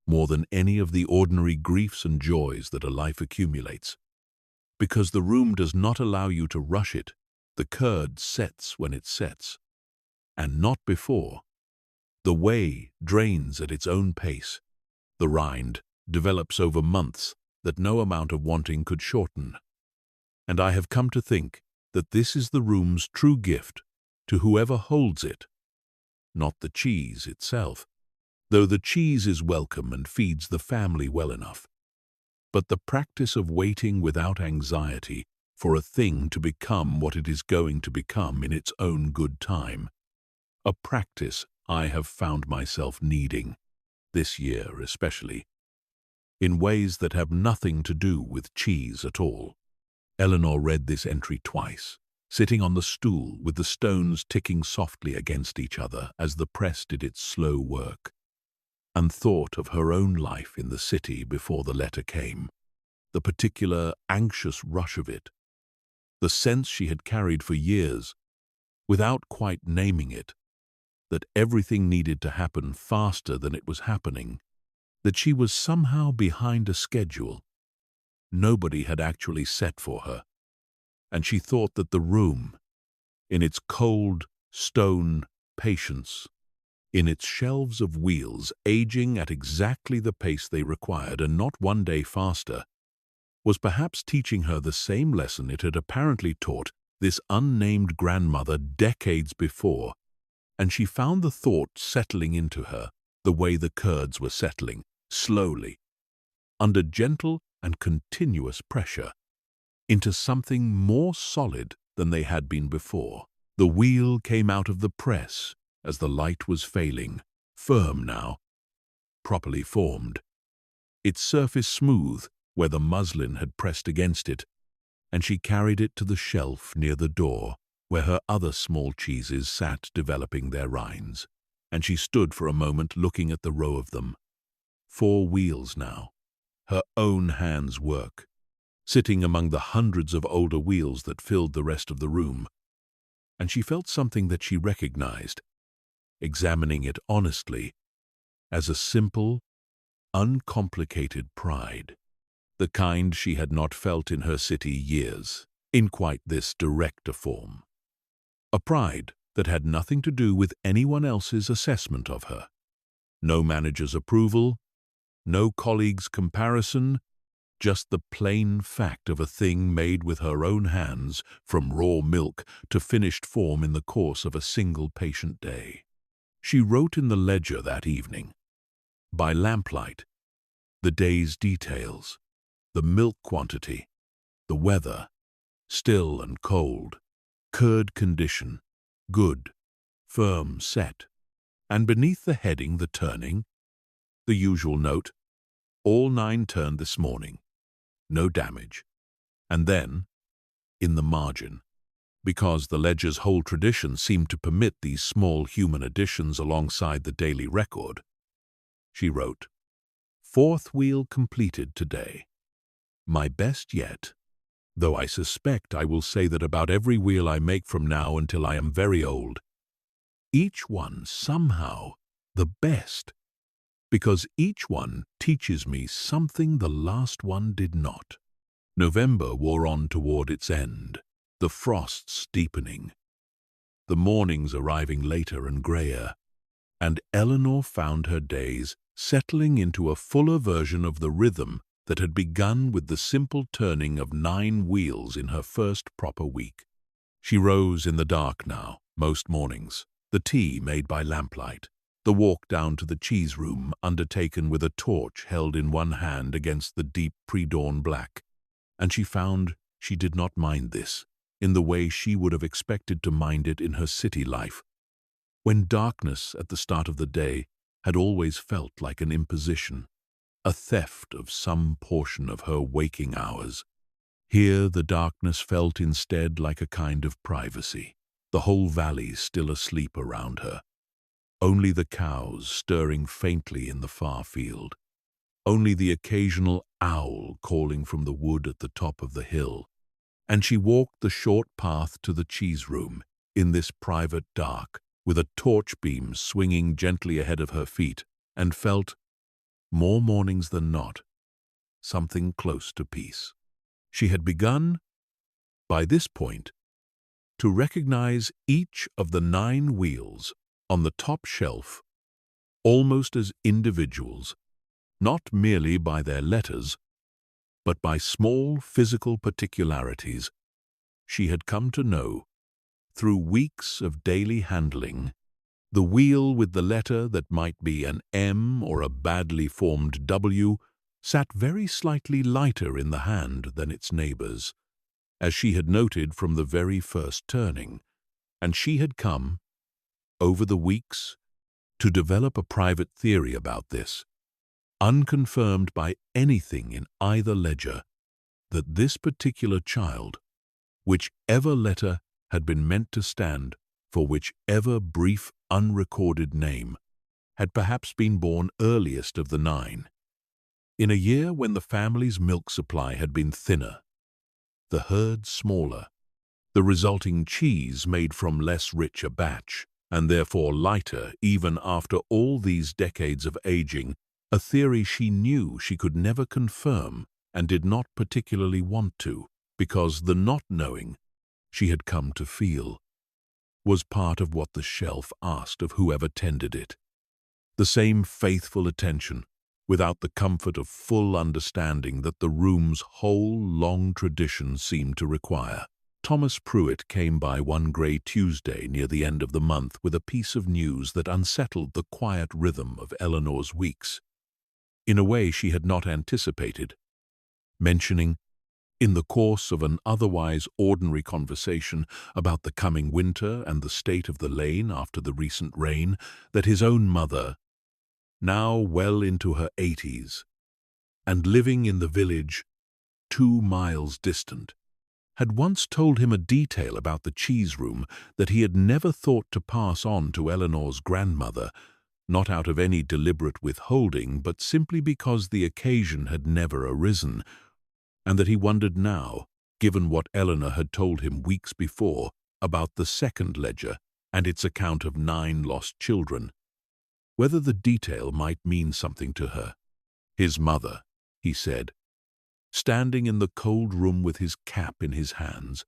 more than any of the ordinary griefs and joys that a life accumulates. Because the room does not allow you to rush it, the curd sets when it sets, and not before. The whey drains at its own pace. The rind develops over months that no amount of wanting could shorten. And I have come to think that this is the room's true gift to whoever holds it, not the cheese itself, though the cheese is welcome and feeds the family well enough, but the practice of waiting without anxiety for a thing to become what it is going to become in its own good time, a practice I have found myself needing, this year especially, in ways that have nothing to do with cheese at all." Eleanor read this entry twice, sitting on the stool with the stones ticking softly against each other as the press did its slow work, and thought of her own life in the city before the letter came, the particular anxious rush of it, the sense she had carried for years, without quite naming it, that everything needed to happen faster than it was happening, that she was somehow behind a schedule nobody had actually set for her, and she thought that the room, in its cold stone patience, in its shelves of wheels aging at exactly the pace they required and not one day faster, was perhaps teaching her the same lesson it had apparently taught this unnamed grandmother decades before, and she found the thought settling into her the way the curds were settling, slowly, under gentle and continuous pressure, into something more solid than they had been before. The wheel came out of the press as the light was failing, firm now, properly formed, its surface smooth where the muslin had pressed against it, and she carried it to the shelf near the door where her other small cheeses sat developing their rinds, and she stood for a moment looking at the row of them. 4 wheels now, her own hands' work, sitting among the hundreds of older wheels that filled the rest of the room, and she felt something that she recognized, examining it honestly, as a simple, uncomplicated pride, the kind she had not felt in her city years, in quite this direct a form. A pride that had nothing to do with anyone else's assessment of her. No manager's approval, no colleague's comparison, just the plain fact of a thing made with her own hands from raw milk to finished form in the course of a single patient day. She wrote in the ledger that evening, by lamplight, the day's details, the milk quantity, the weather, still and cold, curd condition, good, firm, set, and beneath the heading, the turning, the usual note, all 9 turned this morning, no damage. And then, in the margin, because the ledger's whole tradition seemed to permit these small human additions alongside the daily record, she wrote, 4th wheel completed today. My best yet, though I suspect I will say that about every wheel I make from now until I am very old, each one somehow the best, because each one teaches me something the last one did not. November wore on toward its end, the frosts deepening, the mornings arriving later and grayer, and Eleanor found her days settling into a fuller version of the rhythm that had begun with the simple turning of 9 wheels in her first proper week. She rose in the dark now, most mornings, the tea made by lamplight, the walk down to the cheese room undertaken with a torch held in one hand against the deep pre-dawn black, and she found she did not mind this in the way she would have expected to mind it in her city life, when darkness at the start of the day had always felt like an imposition, a theft of some portion of her waking hours. Here the darkness felt instead like a kind of privacy, the whole valley still asleep around her, only the cows stirring faintly in the far field, only the occasional owl calling from the wood at the top of the hill, and she walked the short path to the cheese room in this private dark, with a torch beam swinging gently ahead of her feet, and felt, more mornings than not, something close to peace. She had begun, by this point, to recognize each of the 9 wheels on the top shelf almost as individuals, not merely by their letters, but by small physical particularities she had come to know, through weeks of daily handling, the wheel with the letter that might be an M or a badly formed W sat very slightly lighter in the hand than its neighbors, as she had noted from the very first turning, and she had come, over the weeks, to develop a private theory about this, unconfirmed by anything in either ledger, that this particular child, whichever letter had been meant to stand for whichever brief unrecorded name, had perhaps been born earliest of the 9, in a year when the family's milk supply had been thinner, the herd smaller, the resulting cheese made from less rich a batch, and therefore lighter even after all these decades of aging, a theory she knew she could never confirm and did not particularly want to, because the not knowing she had come to feel was part of what the shelf asked of whoever tended it. The same faithful attention, without the comfort of full understanding that the room's whole long tradition seemed to require. Thomas Pruitt came by one grey Tuesday near the end of the month with a piece of news that unsettled the quiet rhythm of Eleanor's weeks, in a way she had not anticipated, mentioning, in the course of an otherwise ordinary conversation about the coming winter and the state of the lane after the recent rain, that his own mother, now well into her 80s, and living in the village 2 miles distant, had once told him a detail about the cheese room that he had never thought to pass on to Eleanor's grandmother, not out of any deliberate withholding, but simply because the occasion had never arisen, and that he wondered now, given what Eleanor had told him weeks before about the second ledger and its account of 9 lost children, whether the detail might mean something to her. His mother, he said, standing in the cold room with his cap in his hands,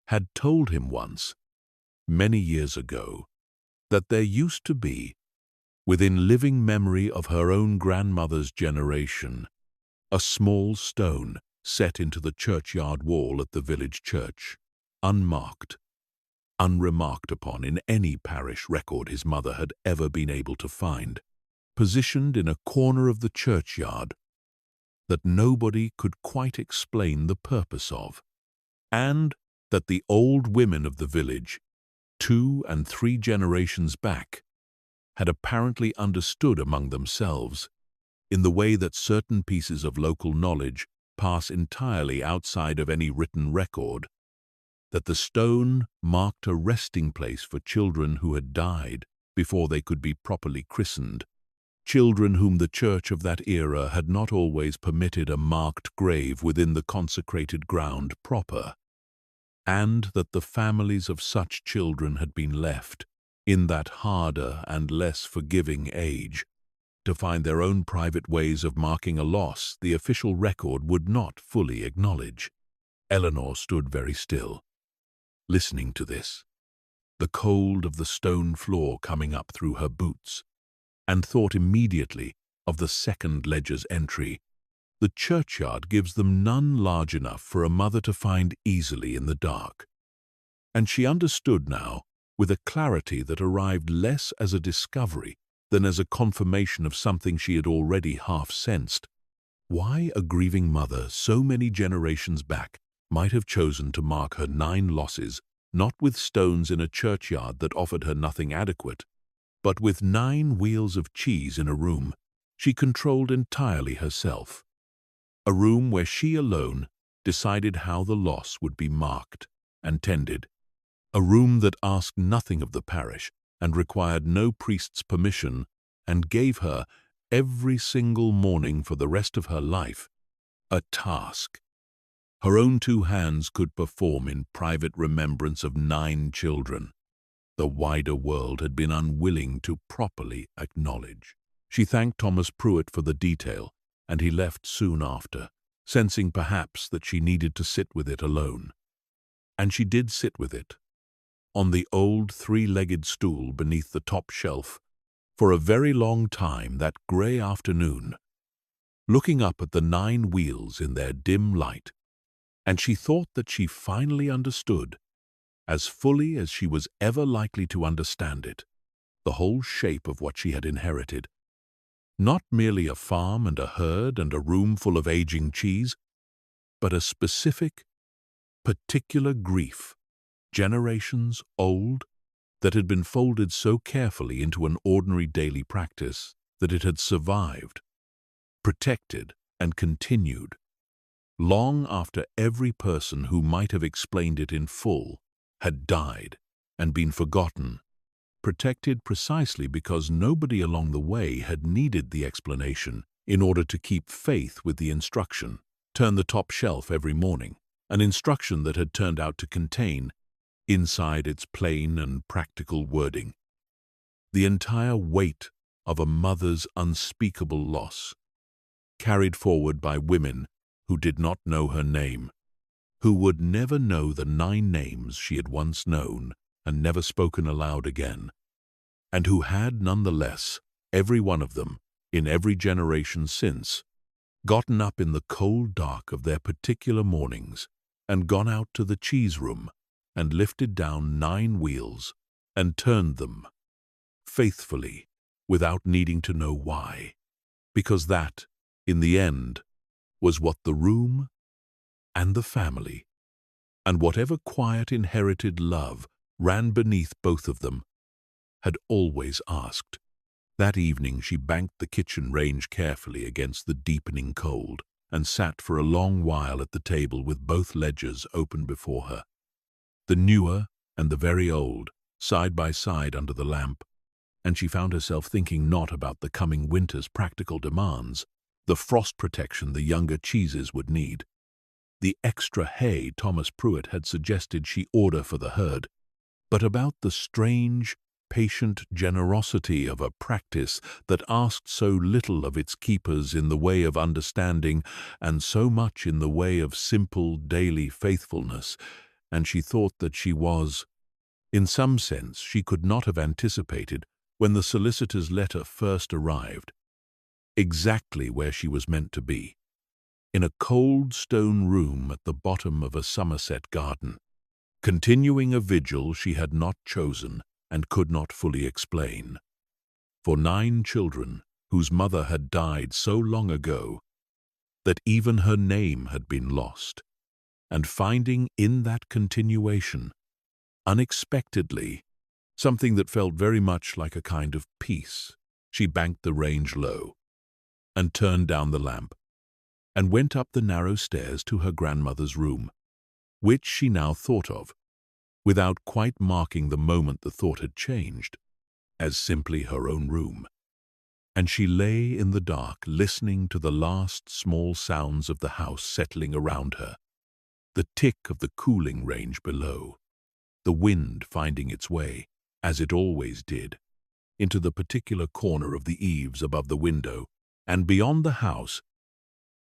had told him once, many years ago, that there used to be, within living memory of her own grandmother's generation, a small stone set into the churchyard wall at the village church, unmarked, unremarked upon in any parish record his mother had ever been able to find, positioned in a corner of the churchyard that nobody could quite explain the purpose of, and that the old women of the village, 2 and 3 generations back, had apparently understood among themselves, in the way that certain pieces of local knowledge pass entirely outside of any written record, that the stone marked a resting place for children who had died before they could be properly christened, children whom the church of that era had not always permitted a marked grave within the consecrated ground proper, and that the families of such children had been left, in that harder and less forgiving age, to find their own private ways of marking a loss the official record would not fully acknowledge. Eleanor stood very still, listening to this, the cold of the stone floor coming up through her boots, and thought immediately of the second ledger's entry. The churchyard gives them none large enough for a mother to find easily in the dark. And she understood now, with a clarity that arrived less as a discovery than as a confirmation of something she had already half sensed, why a grieving mother so many generations back might have chosen to mark her 9 losses not with stones in a churchyard that offered her nothing adequate, but with 9 wheels of cheese in a room she controlled entirely herself, a room where she alone decided how the loss would be marked and tended, a room that asked nothing of the parish and required no priest's permission, and gave her, every single morning for the rest of her life, a task her own 2 hands could perform in private remembrance of 9 children the wider world had been unwilling to properly acknowledge. She thanked Thomas Pruitt for the detail, and he left soon after, sensing perhaps that she needed to sit with it alone. And she did sit with it, on the old 3-legged stool beneath the top shelf, for a very long time that grey afternoon, looking up at the 9 wheels in their dim light, and she thought that she finally understood, as fully as she was ever likely to understand it, the whole shape of what she had inherited. Not merely a farm and a herd and a room full of aging cheese, but a specific, particular grief, generations old, that had been folded so carefully into an ordinary daily practice that it had survived, protected, and continued, long after every person who might have explained it in full had died and been forgotten, protected precisely because nobody along the way had needed the explanation in order to keep faith with the instruction, turn the top shelf every morning, an instruction that had turned out to contain, inside its plain and practical wording, the entire weight of a mother's unspeakable loss, carried forward by women who did not know her name, who would never know the 9 names she had once known and never spoken aloud again, and who had nonetheless, every one of them, in every generation since, gotten up in the cold dark of their particular mornings and gone out to the cheese room and lifted down 9 wheels and turned them, faithfully, without needing to know why, because that, in the end, was what the room and the family, and whatever quiet inherited love ran beneath both of them, had always asked. That evening she banked the kitchen range carefully against the deepening cold and sat for a long while at the table with both ledgers open before her, the newer and the very old, side by side under the lamp, and she found herself thinking not about the coming winter's practical demands, the frost protection the younger cheeses would need, the extra hay Thomas Pruitt had suggested she order for the herd, but about the strange, patient generosity of a practice that asked so little of its keepers in the way of understanding and so much in the way of simple daily faithfulness, and she thought that she was, in some sense she could not have anticipated when the solicitor's letter first arrived, exactly where she was meant to be, in a cold stone room at the bottom of a Somerset garden, continuing a vigil she had not chosen and could not fully explain. For 9 children whose mother had died so long ago that even her name had been lost, and finding in that continuation, unexpectedly, something that felt very much like a kind of peace, she banked the range low and turned down the lamp and went up the narrow stairs to her grandmother's room, which she now thought of, without quite marking the moment the thought had changed, as simply her own room. And she lay in the dark, listening to the last small sounds of the house settling around her, the tick of the cooling range below, the wind finding its way, as it always did, into the particular corner of the eaves above the window, and beyond the house,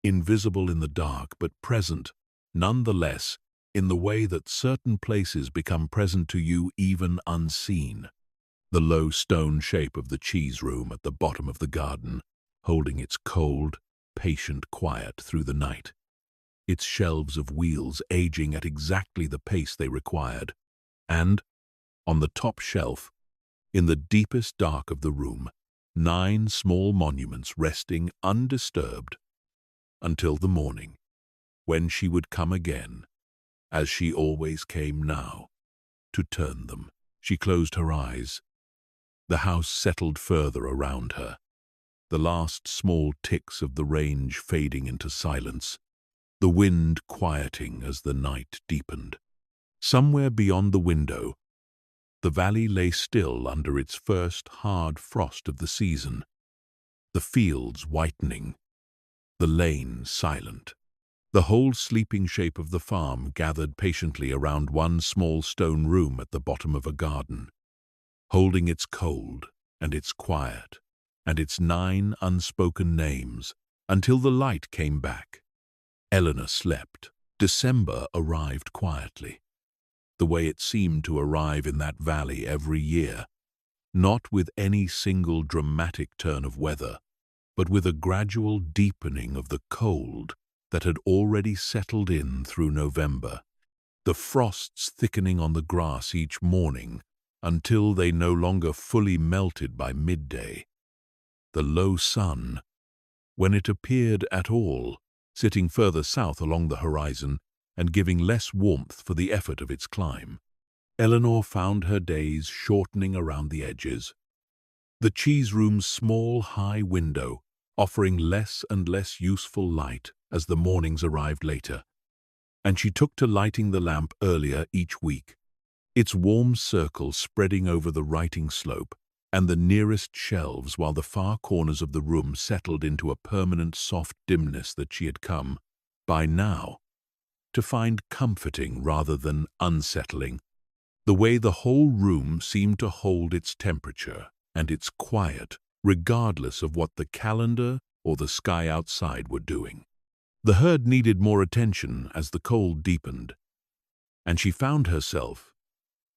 invisible in the dark but present, none the less, in the way that certain places become present to you even unseen. The low stone shape of the cheese room at the bottom of the garden, holding its cold, patient quiet through the night, its shelves of wheels aging at exactly the pace they required, and, on the top shelf, in the deepest dark of the room, 9 small monuments resting undisturbed until the morning, when she would come again, as she always came now, to turn them. She closed her eyes. The house settled further around her, the last small ticks of the range fading into silence, the wind quieting as the night deepened. Somewhere beyond the window, the valley lay still under its first hard frost of the season, the fields whitening, the lane silent. The whole sleeping shape of the farm gathered patiently around one small stone room at the bottom of a garden, holding its cold and its quiet and its 9 unspoken names until the light came back. Eleanor slept. December arrived quietly, the way it seemed to arrive in that valley every year, not with any single dramatic turn of weather, but with a gradual deepening of the cold that had already settled in through November, the frosts thickening on the grass each morning until they no longer fully melted by midday. The low sun, when it appeared at all, sitting further south along the horizon and giving less warmth for the effort of its climb. Eleanor found her days shortening around the edges, the cheese room's small high window offering less and less useful light as the mornings arrived later, and she took to lighting the lamp earlier each week, its warm circle spreading over the writing slope and the nearest shelves, while the far corners of the room settled into a permanent soft dimness that she had come, by now, to find comforting rather than unsettling, the way the whole room seemed to hold its temperature and its quiet, regardless of what the calendar or the sky outside were doing. The herd needed more attention as the cold deepened, and she found herself,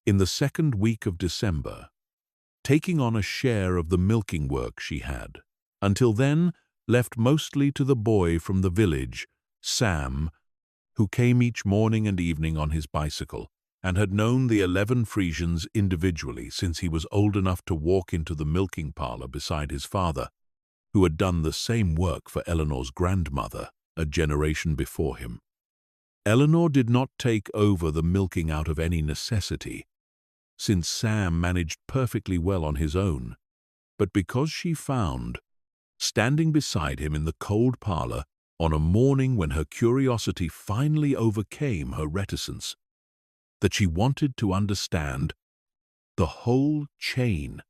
in the second week of December, taking on a share of the milking work she had, until then left mostly to the boy from the village, Sam, who came each morning and evening on his bicycle, and had known the 11 Frisians individually since he was old enough to walk into the milking parlor beside his father, who had done the same work for Eleanor's grandmother a generation before him. Eleanor did not take over the milking out of any necessity, since Sam managed perfectly well on his own, but because she found, standing beside him in the cold parlor on a morning when her curiosity finally overcame her reticence, that she wanted to understand the whole chain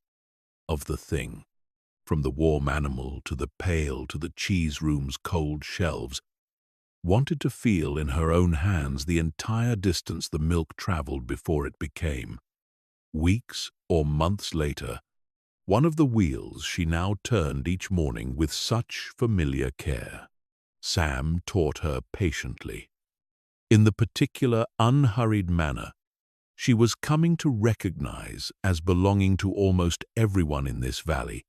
of the thing, from the warm animal to the pail to the cheese room's cold shelves, wanted to feel in her own hands the entire distance the milk traveled before it became, weeks or months later, one of the wheels she now turned each morning with such familiar care. Sam taught her patiently, in the particular unhurried manner she was coming to recognize as belonging to almost everyone in this valley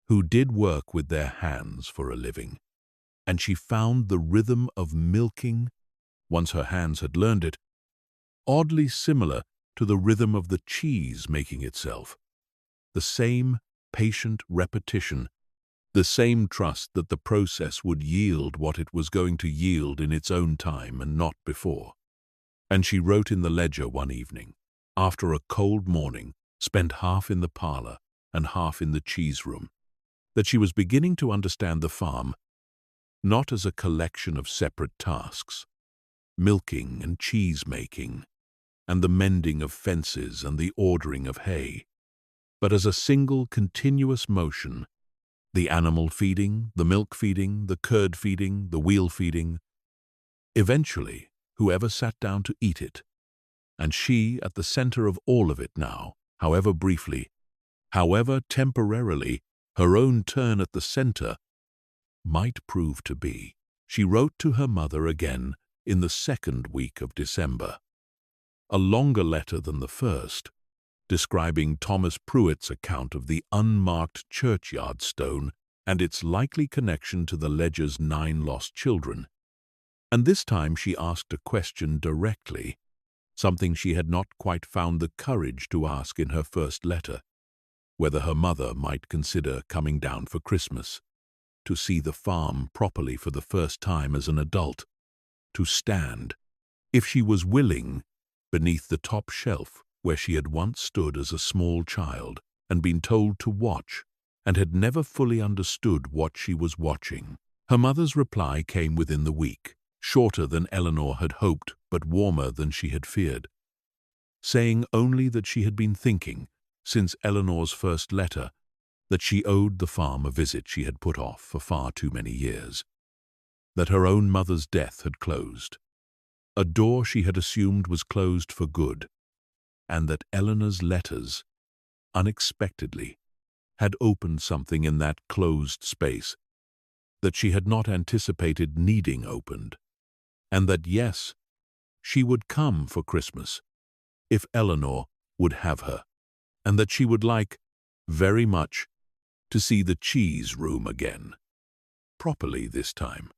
who did work with their hands for a living, and she found the rhythm of milking, once her hands had learned it, oddly similar to the rhythm of the cheese making itself. The same patient repetition, the same trust that the process would yield what it was going to yield in its own time and not before. And she wrote in the ledger one evening, after a cold morning spent half in the parlor and half in the cheese room, that she was beginning to understand the farm not as a collection of separate tasks, milking and cheese-making, and the mending of fences and the ordering of hay, but as a single continuous motion, the animal feeding, the milk feeding, the curd feeding, the wheel feeding. Eventually, whoever sat down to eat it, and she at the center of all of it now, however briefly, however temporarily, her own turn at the center might prove to be. She wrote to her mother again in the second week of December, a longer letter than the first, describing Thomas Pruitt's account of the unmarked churchyard stone and its likely connection to the ledger's 9 lost children. And this time she asked a question directly, something she had not quite found the courage to ask in her first letter, whether her mother might consider coming down for Christmas, to see the farm properly for the first time as an adult, to stand, if she was willing, beneath the top shelf where she had once stood as a small child and been told to watch and had never fully understood what she was watching. Her mother's reply came within the week, shorter than Eleanor had hoped but warmer than she had feared, saying only that she had been thinking, since Eleanor's first letter, that she owed the farm a visit she had put off for far too many years, that her own mother's death had closed, a door she had assumed was closed for good, and that Eleanor's letters, unexpectedly, had opened something in that closed space that she had not anticipated needing opened, and that, yes, she would come for Christmas if Eleanor would have her, and that she would like, very much, to see the cheese room again, properly this time,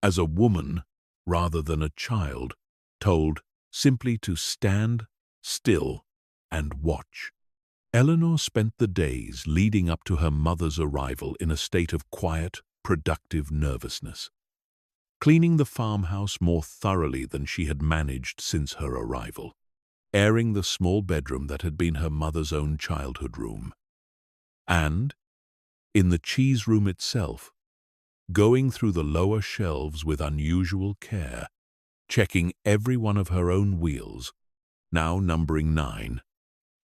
as a woman rather than a child, told simply to stand still and watch. Eleanor spent the days leading up to her mother's arrival in a state of quiet, productive nervousness, cleaning the farmhouse more thoroughly than she had managed since her arrival, airing the small bedroom that had been her mother's own childhood room, and, in the cheese room itself, going through the lower shelves with unusual care, checking every one of her own wheels, now numbering 9,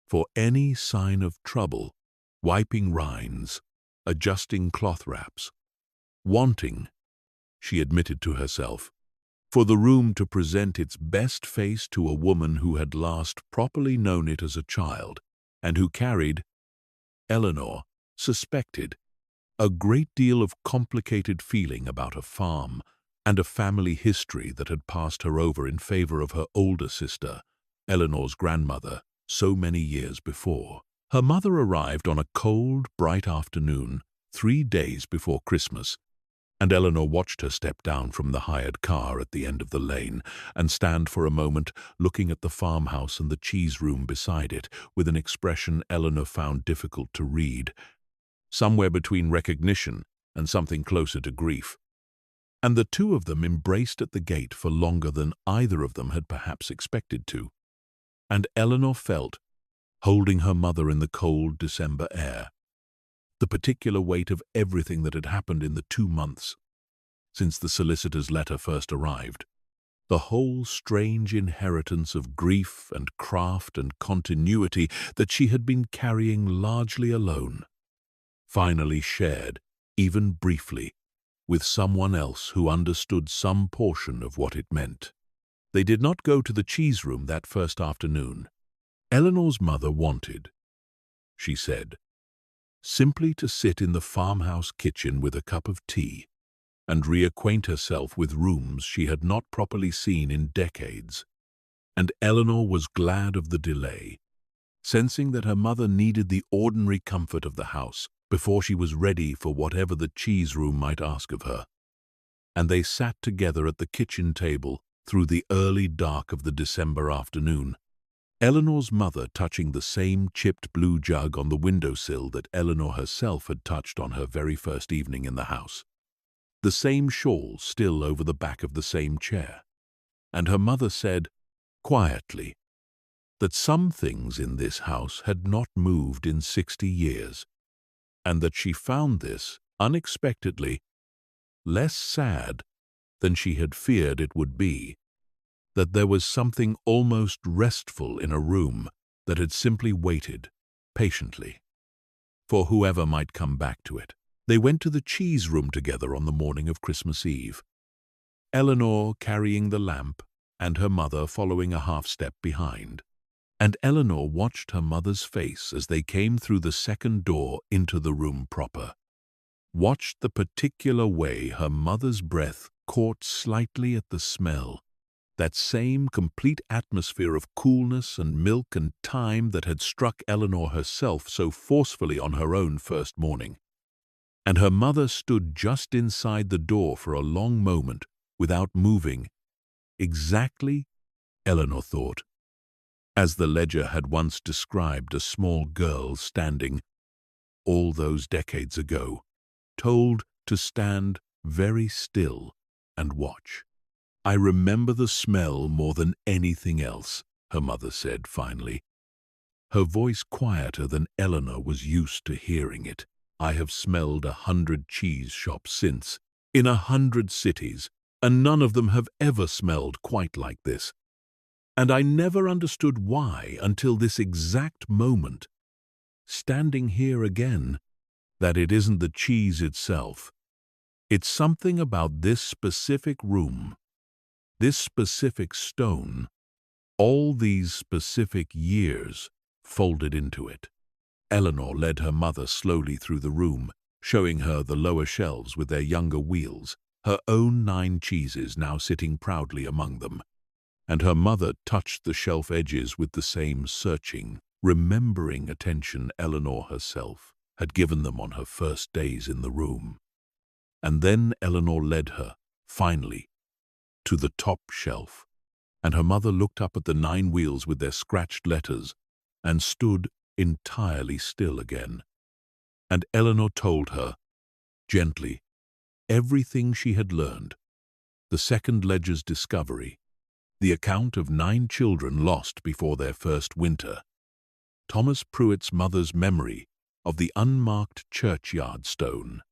for any sign of trouble, wiping rinds, adjusting cloth wraps, wanting, she admitted to herself, for the room to present its best face to a woman who had last properly known it as a child, and who carried, Eleanor suspected, a great deal of complicated feeling about a farm and a family history that had passed her over in favor of her older sister, Eleanor's grandmother, so many years before. Her mother arrived on a cold, bright afternoon, 3 days before Christmas, and Eleanor watched her step down from the hired car at the end of the lane and stand for a moment looking at the farmhouse and the cheese room beside it with an expression Eleanor found difficult to read, somewhere between recognition and something closer to grief. And the two of them embraced at the gate for longer than either of them had perhaps expected to. And Eleanor felt, holding her mother in the cold December air, the particular weight of everything that had happened in the 2 months since the solicitor's letter first arrived, the whole strange inheritance of grief and craft and continuity that she had been carrying largely alone, finally shared, even briefly, with someone else who understood some portion of what it meant. They did not go to the cheese room that first afternoon. Eleanor's mother wanted, she said, simply to sit in the farmhouse kitchen with a cup of tea and reacquaint herself with rooms she had not properly seen in decades. And Eleanor was glad of the delay, sensing that her mother needed the ordinary comfort of the house before she was ready for whatever the cheese room might ask of her. And they sat together at the kitchen table through the early dark of the December afternoon, Eleanor's mother touching the same chipped blue jug on the windowsill that Eleanor herself had touched on her very first evening in the house, the same shawl still over the back of the same chair, and her mother said, quietly, that some things in this house had not moved in 60 years, and that she found this, unexpectedly, less sad than she had feared it would be, that there was something almost restful in a room that had simply waited, patiently, for whoever might come back to it. They went to the cheese room together on the morning of Christmas Eve, Eleanor carrying the lamp and her mother following a half-step behind. And Eleanor watched her mother's face as they came through the second door into the room proper, watched the particular way her mother's breath caught slightly at the smell, that same complete atmosphere of coolness and milk and thyme that had struck Eleanor herself so forcefully on her own first morning. And her mother stood just inside the door for a long moment without moving, exactly, Eleanor thought, as the ledger had once described a small girl standing, all those decades ago, told to stand very still and watch. "I remember the smell more than anything else," her mother said finally, her voice quieter than Eleanor was used to hearing it. "I have smelled 100 cheese shops since, in 100 cities, and none of them have ever smelled quite like this. And I never understood why until this exact moment, standing here again, that it isn't the cheese itself. It's something about this specific room, this specific stone, all these specific years folded into it." Eleanor led her mother slowly through the room, showing her the lower shelves with their younger wheels, her own 9 cheeses now sitting proudly among them. And her mother touched the shelf edges with the same searching, remembering attention Eleanor herself had given them on her first days in the room. And then Eleanor led her, finally, to the top shelf, and her mother looked up at the 9 wheels with their scratched letters and stood entirely still again. And Eleanor told her, gently, everything she had learned, the second ledger's discovery, the account of 9 children lost before their first winter, Thomas Pruitt's mother's memory of the unmarked churchyard stone,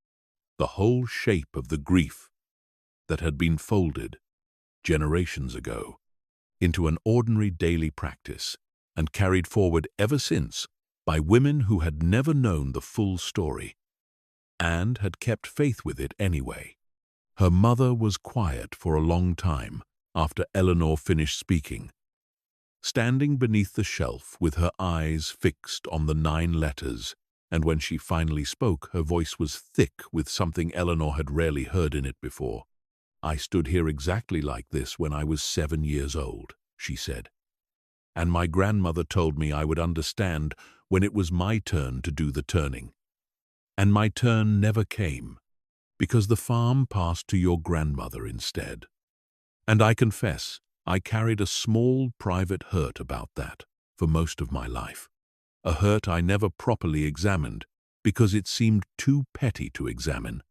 the whole shape of the grief that had been folded, generations ago, into an ordinary daily practice and carried forward ever since by women who had never known the full story and had kept faith with it anyway. Her mother was quiet for a long time after Eleanor finished speaking, standing beneath the shelf with her eyes fixed on the 9 letters, and when she finally spoke, her voice was thick with something Eleanor had rarely heard in it before. "I stood here exactly like this when I was 7 years old," she said. "And my grandmother told me I would understand when it was my turn to do the turning. And my turn never came, because the farm passed to your grandmother instead. And I confess, I carried a small private hurt about that for most of my life, a hurt I never properly examined because it seemed too petty to examine.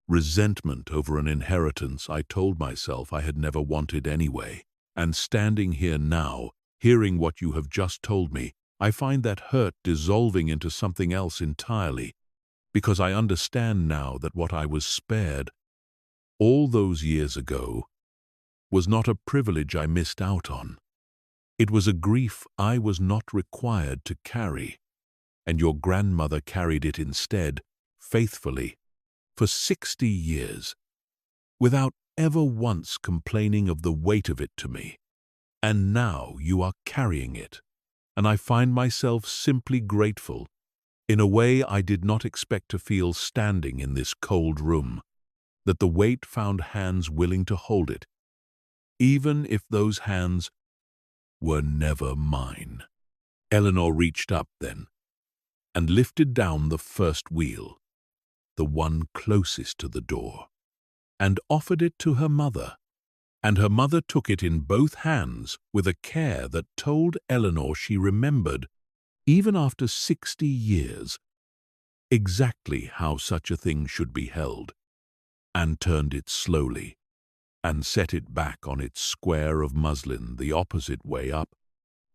Resentment over an inheritance I told myself I had never wanted anyway. And standing here now, hearing what you have just told me, I find that hurt dissolving into something else entirely, because I understand now that what I was spared all those years ago was not a privilege I missed out on. It was a grief I was not required to carry, and your grandmother carried it instead, faithfully, for 60 years, without ever once complaining of the weight of it to me. And now you are carrying it, and I find myself simply grateful, in a way I did not expect to feel standing in this cold room, that the weight found hands willing to hold it, even if those hands were never mine." Eleanor reached up then and lifted down the first wheel, the one closest to the door, and offered it to her mother. and her mother took it in both hands with a care that told Eleanor she remembered, even after 60 years, exactly how such a thing should be held, and turned it slowly, and set it back on its square of muslin the opposite way up,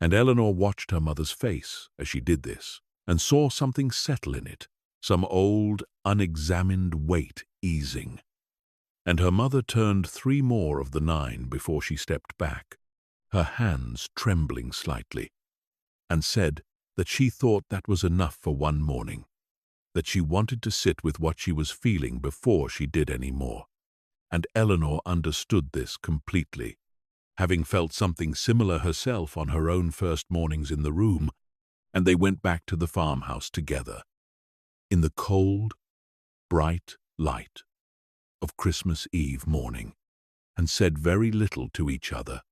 and Eleanor watched her mother's face as she did this, and saw something settle in it, some old, unexamined weight easing. And her mother turned 3 more of the 9 before she stepped back, her hands trembling slightly, and said that she thought that was enough for one morning, that she wanted to sit with what she was feeling before she did any more. And Eleanor understood this completely, having felt something similar herself on her own first mornings in the room, and they went back to the farmhouse together, in the cold, bright light of Christmas Eve morning, and said very little to each other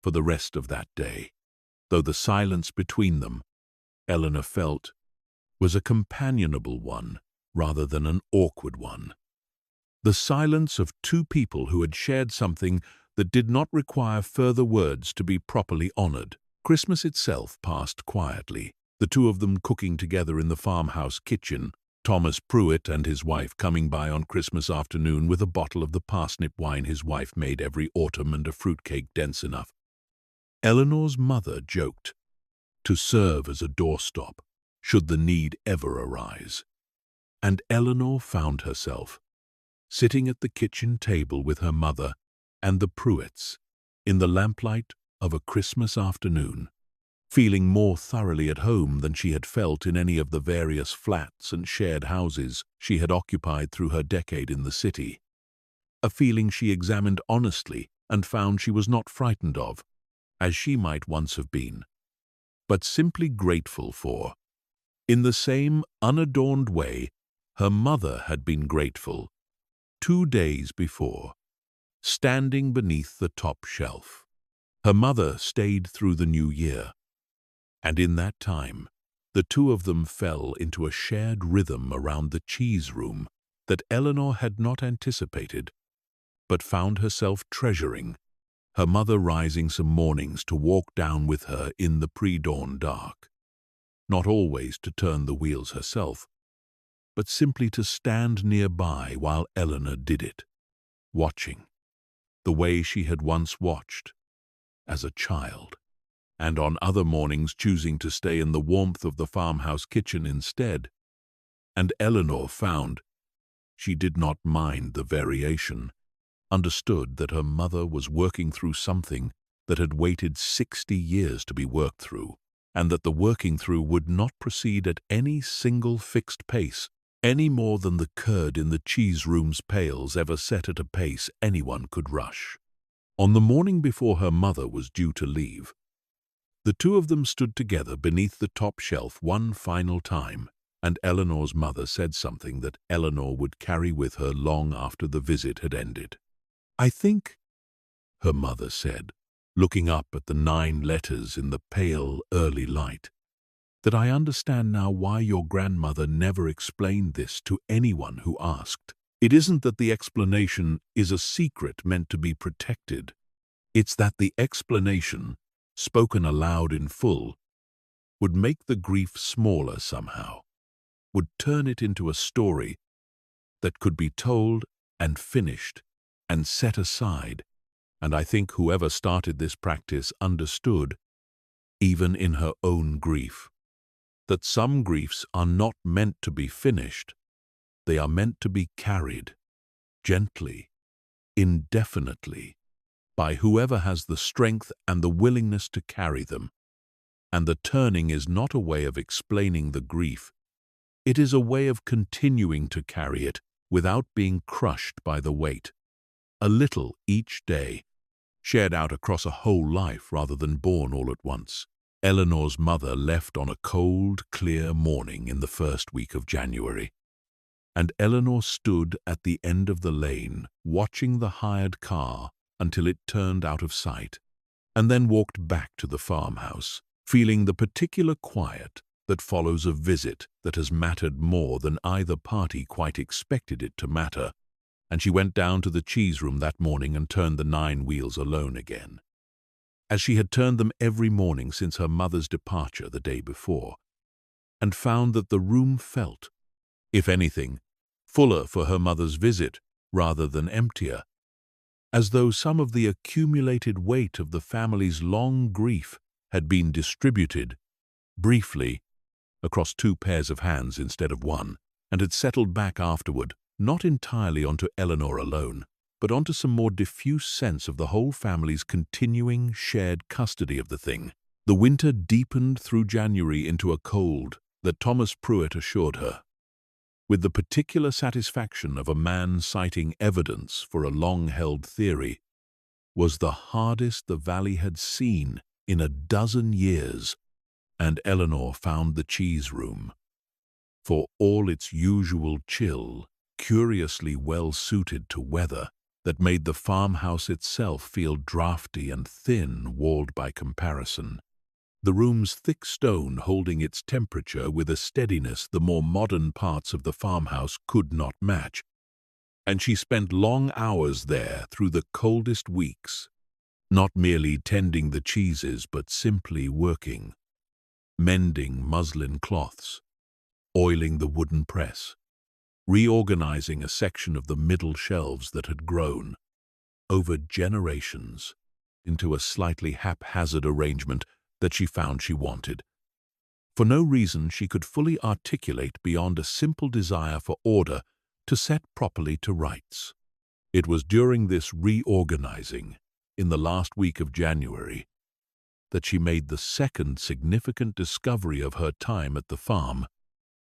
for the rest of that day, though the silence between them, Eleanor felt, was a companionable one rather than an awkward one. The silence of 2 people who had shared something that did not require further words to be properly honored. Christmas itself passed quietly, the 2 of them cooking together in the farmhouse kitchen, Thomas Pruitt and his wife coming by on Christmas afternoon with a bottle of the parsnip wine his wife made every autumn and a fruitcake dense enough. Eleanor's mother joked, to serve as a doorstop, should the need ever arise. And Eleanor found herself sitting at the kitchen table with her mother and the Pruitts in the lamplight of a Christmas afternoon, feeling more thoroughly at home than she had felt in any of the various flats and shared houses she had occupied through her decade in the city, a feeling she examined honestly and found she was not frightened of, as she might once have been, but simply grateful for. In the same unadorned way, her mother had been grateful 2 days before, standing beneath the top shelf. Her mother stayed through the new year, and in that time, the 2 of them fell into a shared rhythm around the cheese room that Eleanor had not anticipated, but found herself treasuring, her mother rising some mornings to walk down with her in the pre-dawn dark, not always to turn the wheels herself, but simply to stand nearby while Eleanor did it, watching, the way she had once watched, as a child, and on other mornings choosing to stay in the warmth of the farmhouse kitchen instead. And Eleanor found she did not mind the variation, understood that her mother was working through something that had waited 60 years to be worked through, and that the working through would not proceed at any single fixed pace, any more than the curd in the cheese room's pails ever set at a pace anyone could rush. On the morning before her mother was due to leave, the 2 of them stood together beneath the top shelf one final time, and Eleanor's mother said something that Eleanor would carry with her long after the visit had ended. "I think," her mother said, looking up at the 9 letters in the pale, early light, "that I understand now why your grandmother never explained this to anyone who asked. It isn't that the explanation is a secret meant to be protected. It's that the explanation, spoken aloud in full, would make the grief smaller somehow, would turn it into a story that could be told and finished and set aside. And I think whoever started this practice understood, even in her own grief, that some griefs are not meant to be finished. They are meant to be carried, gently, indefinitely, by whoever has the strength and the willingness to carry them. And the turning is not a way of explaining the grief. It is a way of continuing to carry it without being crushed by the weight. A little each day, shared out across a whole life rather than born all at once. Eleanor's mother left on a cold, clear morning in the first week of January, and Eleanor stood at the end of the lane watching the hired car until it turned out of sight, and then walked back to the farmhouse, feeling the particular quiet that follows a visit that has mattered more than either party quite expected it to matter, and she went down to the cheese room that morning and turned the 9 wheels alone again, as she had turned them every morning since her mother's departure the day before, and found that the room felt, if anything, fuller for her mother's visit rather than emptier, as though some of the accumulated weight of the family's long grief had been distributed, briefly, across 2 pairs of hands instead of one, and had settled back afterward, not entirely onto Eleanor alone, but onto some more diffuse sense of the whole family's continuing shared custody of the thing. The winter deepened through January into a cold that Thomas Pruitt assured her, with the particular satisfaction of a man citing evidence for a long-held theory, was the hardest the valley had seen in a dozen years, and Eleanor found the cheese room, for all its usual chill, curiously well suited to weather that made the farmhouse itself feel draughty and thin-walled by comparison. The room's thick stone holding its temperature with a steadiness the more modern parts of the farmhouse could not match, and she spent long hours there through the coldest weeks, not merely tending the cheeses but simply working, mending muslin cloths, oiling the wooden press, reorganizing a section of the middle shelves that had grown, over generations, into a slightly haphazard arrangement that she found she wanted, for no reason she could fully articulate beyond a simple desire for order to set properly to rights. It was during this reorganizing, in the last week of January, that she made the second significant discovery of her time at the farm,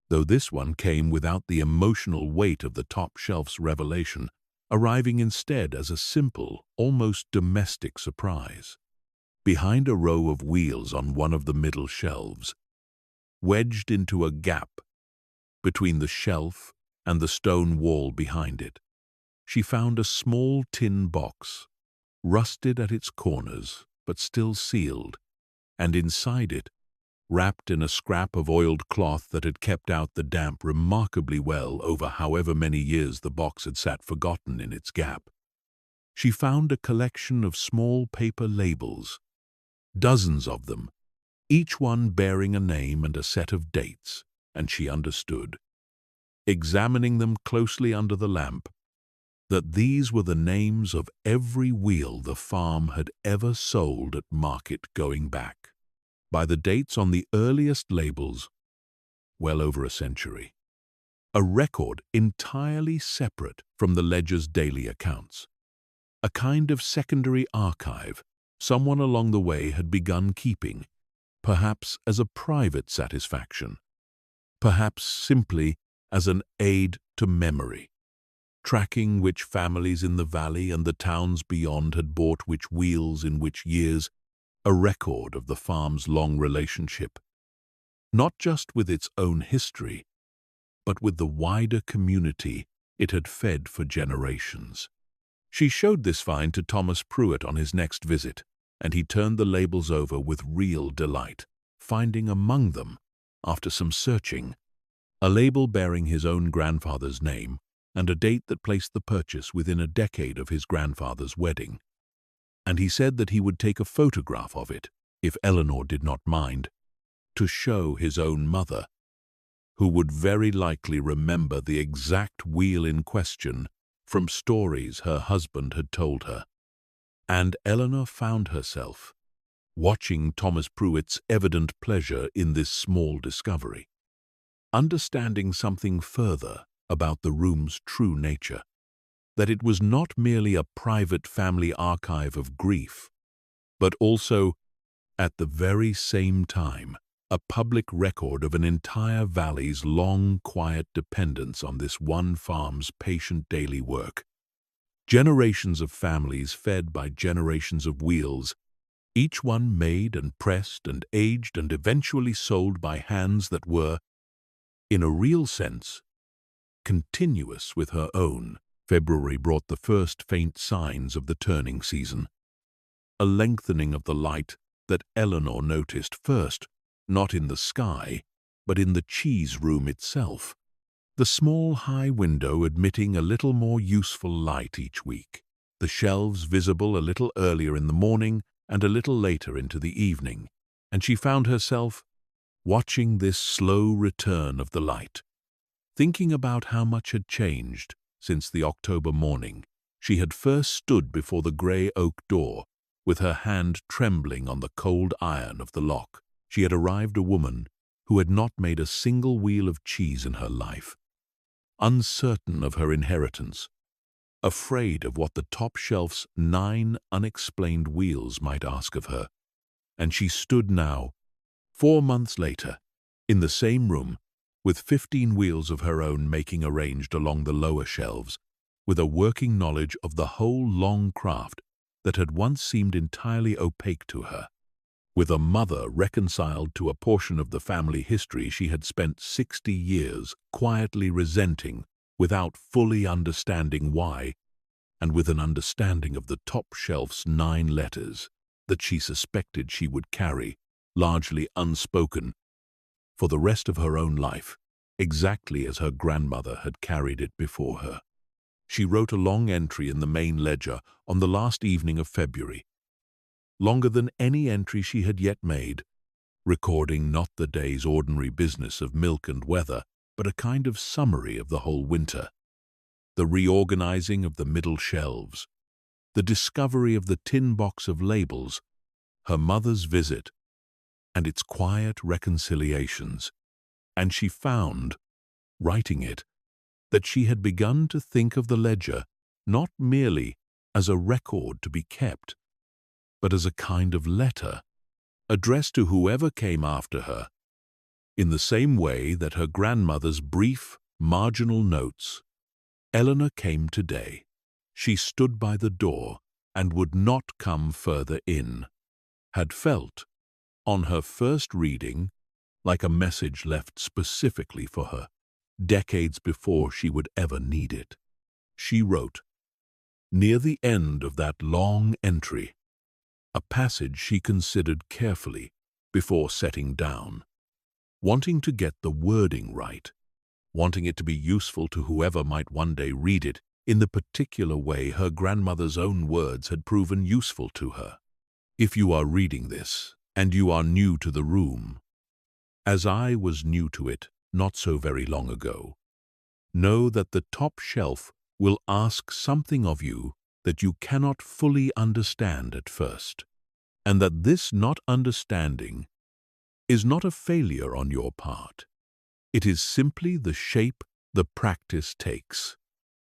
though this one came without the emotional weight of the top shelf's revelation, arriving instead as a simple, almost domestic surprise. Behind a row of wheels on one of the middle shelves, wedged into a gap between the shelf and the stone wall behind it, she found a small tin box, rusted at its corners but still sealed, and inside it, wrapped in a scrap of oiled cloth that had kept out the damp remarkably well over however many years the box had sat forgotten in its gap, she found a collection of small paper labels, dozens of them, each one bearing a name and a set of dates, and she understood, examining them closely under the lamp, that these were the names of every wheel the farm had ever sold at market going back, by the dates on the earliest labels, well over a century. A record entirely separate from the ledger's daily accounts. A kind of secondary archive someone along the way had begun keeping, perhaps as a private satisfaction, perhaps simply as an aid to memory, tracking which families in the valley and the towns beyond had bought which wheels in which years, a record of the farm's long relationship, not just with its own history, but with the wider community it had fed for generations. She showed this find to Thomas Pruitt on his next visit, and he turned the labels over with real delight, finding among them, after some searching, a label bearing his own grandfather's name and a date that placed the purchase within a decade of his grandfather's wedding. And he said that he would take a photograph of it, if Eleanor did not mind, to show his own mother, who would very likely remember the exact wheel in question from stories her husband had told her. And Eleanor found herself watching Thomas Pruitt's evident pleasure in this small discovery, understanding something further about the room's true nature, that it was not merely a private family archive of grief, but also, at the very same time, a public record of an entire valley's long, quiet dependence on this one farm's patient daily work. Generations of families fed by generations of wheels, each one made and pressed and aged and eventually sold by hands that were, in a real sense, continuous with her own. February brought the first faint signs of the turning season, a lengthening of the light that Eleanor noticed first, not in the sky, but in the cheese room itself, the small high window admitting a little more useful light each week, the shelves visible a little earlier in the morning and a little later into the evening, and she found herself watching this slow return of the light, thinking about how much had changed since the October morning she had first stood before the grey oak door, with her hand trembling on the cold iron of the lock. She had arrived a woman who had not made a single wheel of cheese in her life, uncertain of her inheritance, afraid of what the top shelf's 9 unexplained wheels might ask of her. And she stood now, 4 months later, in the same room, with 15 wheels of her own making arranged along the lower shelves, with a working knowledge of the whole long craft that had once seemed entirely opaque to her, with a mother reconciled to a portion of the family history she had spent 60 years quietly resenting without fully understanding why, and with an understanding of the top shelf's 9 letters that she suspected she would carry, largely unspoken, for the rest of her own life, exactly as her grandmother had carried it before her. She wrote a long entry in the main ledger on the last evening of February, longer than any entry she had yet made, recording not the day's ordinary business of milk and weather, but a kind of summary of the whole winter, the reorganizing of the middle shelves, the discovery of the tin box of labels, her mother's visit, and its quiet reconciliations. And she found, writing it, that she had begun to think of the ledger not merely as a record to be kept, but as a kind of letter addressed to whoever came after her, in the same way that her grandmother's brief, marginal notes. Eleanor came today. She stood by the door and would not come further in, had felt, on her first reading, like a message left specifically for her, decades before she would ever need it. She wrote, near the end of that long entry, a passage she considered carefully before setting down, wanting to get the wording right, wanting it to be useful to whoever might one day read it in the particular way her grandmother's own words had proven useful to her. If you are reading this, and you are new to the room, as I was new to it not so very long ago, know that the top shelf will ask something of you that you cannot fully understand at first, and that this not understanding is not a failure on your part. It is simply the shape the practice takes,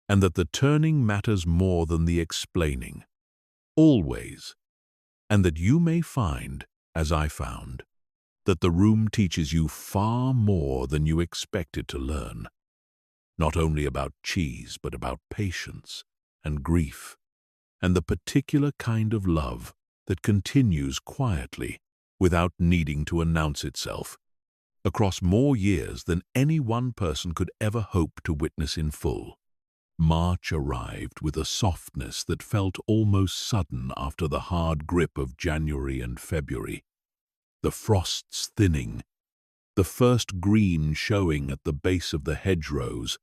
and that the turning matters more than the explaining, always, and that you may find, as I found, that the room teaches you far more than you expected to learn, not only about cheese, but about patience and grief, and the particular kind of love that continues quietly, without needing to announce itself, across more years than any one person could ever hope to witness in full. March arrived with a softness that felt almost sudden after the hard grip of January and February, the frosts thinning, the first green showing at the base of the hedgerows,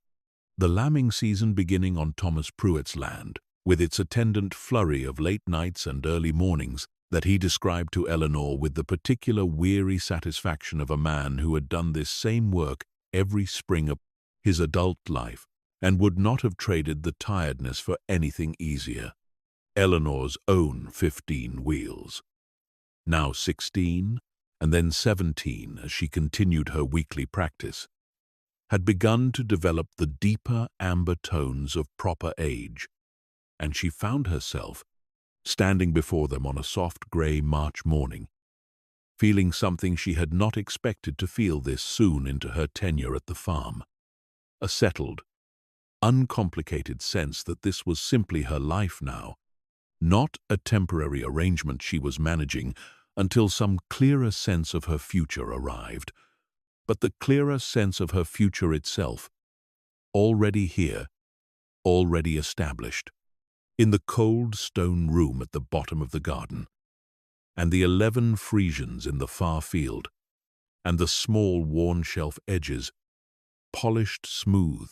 the lambing season beginning on Thomas Pruitt's land, with its attendant flurry of late nights and early mornings that he described to Eleanor with the particular weary satisfaction of a man who had done this same work every spring of his adult life and would not have traded the tiredness for anything easier. Eleanor's own 15 wheels, now 16 and then 17 as she continued her weekly practice, had begun to develop the deeper amber tones of proper age, and she found herself standing before them on a soft grey March morning, feeling something she had not expected to feel this soon into her tenure at the farm, a settled, uncomplicated sense that this was simply her life now, not a temporary arrangement she was managing until some clearer sense of her future arrived, but the clearer sense of her future itself, already here, already established, in the cold stone room at the bottom of the garden, and the 11 Frisians in the far field, and the small worn shelf edges polished smooth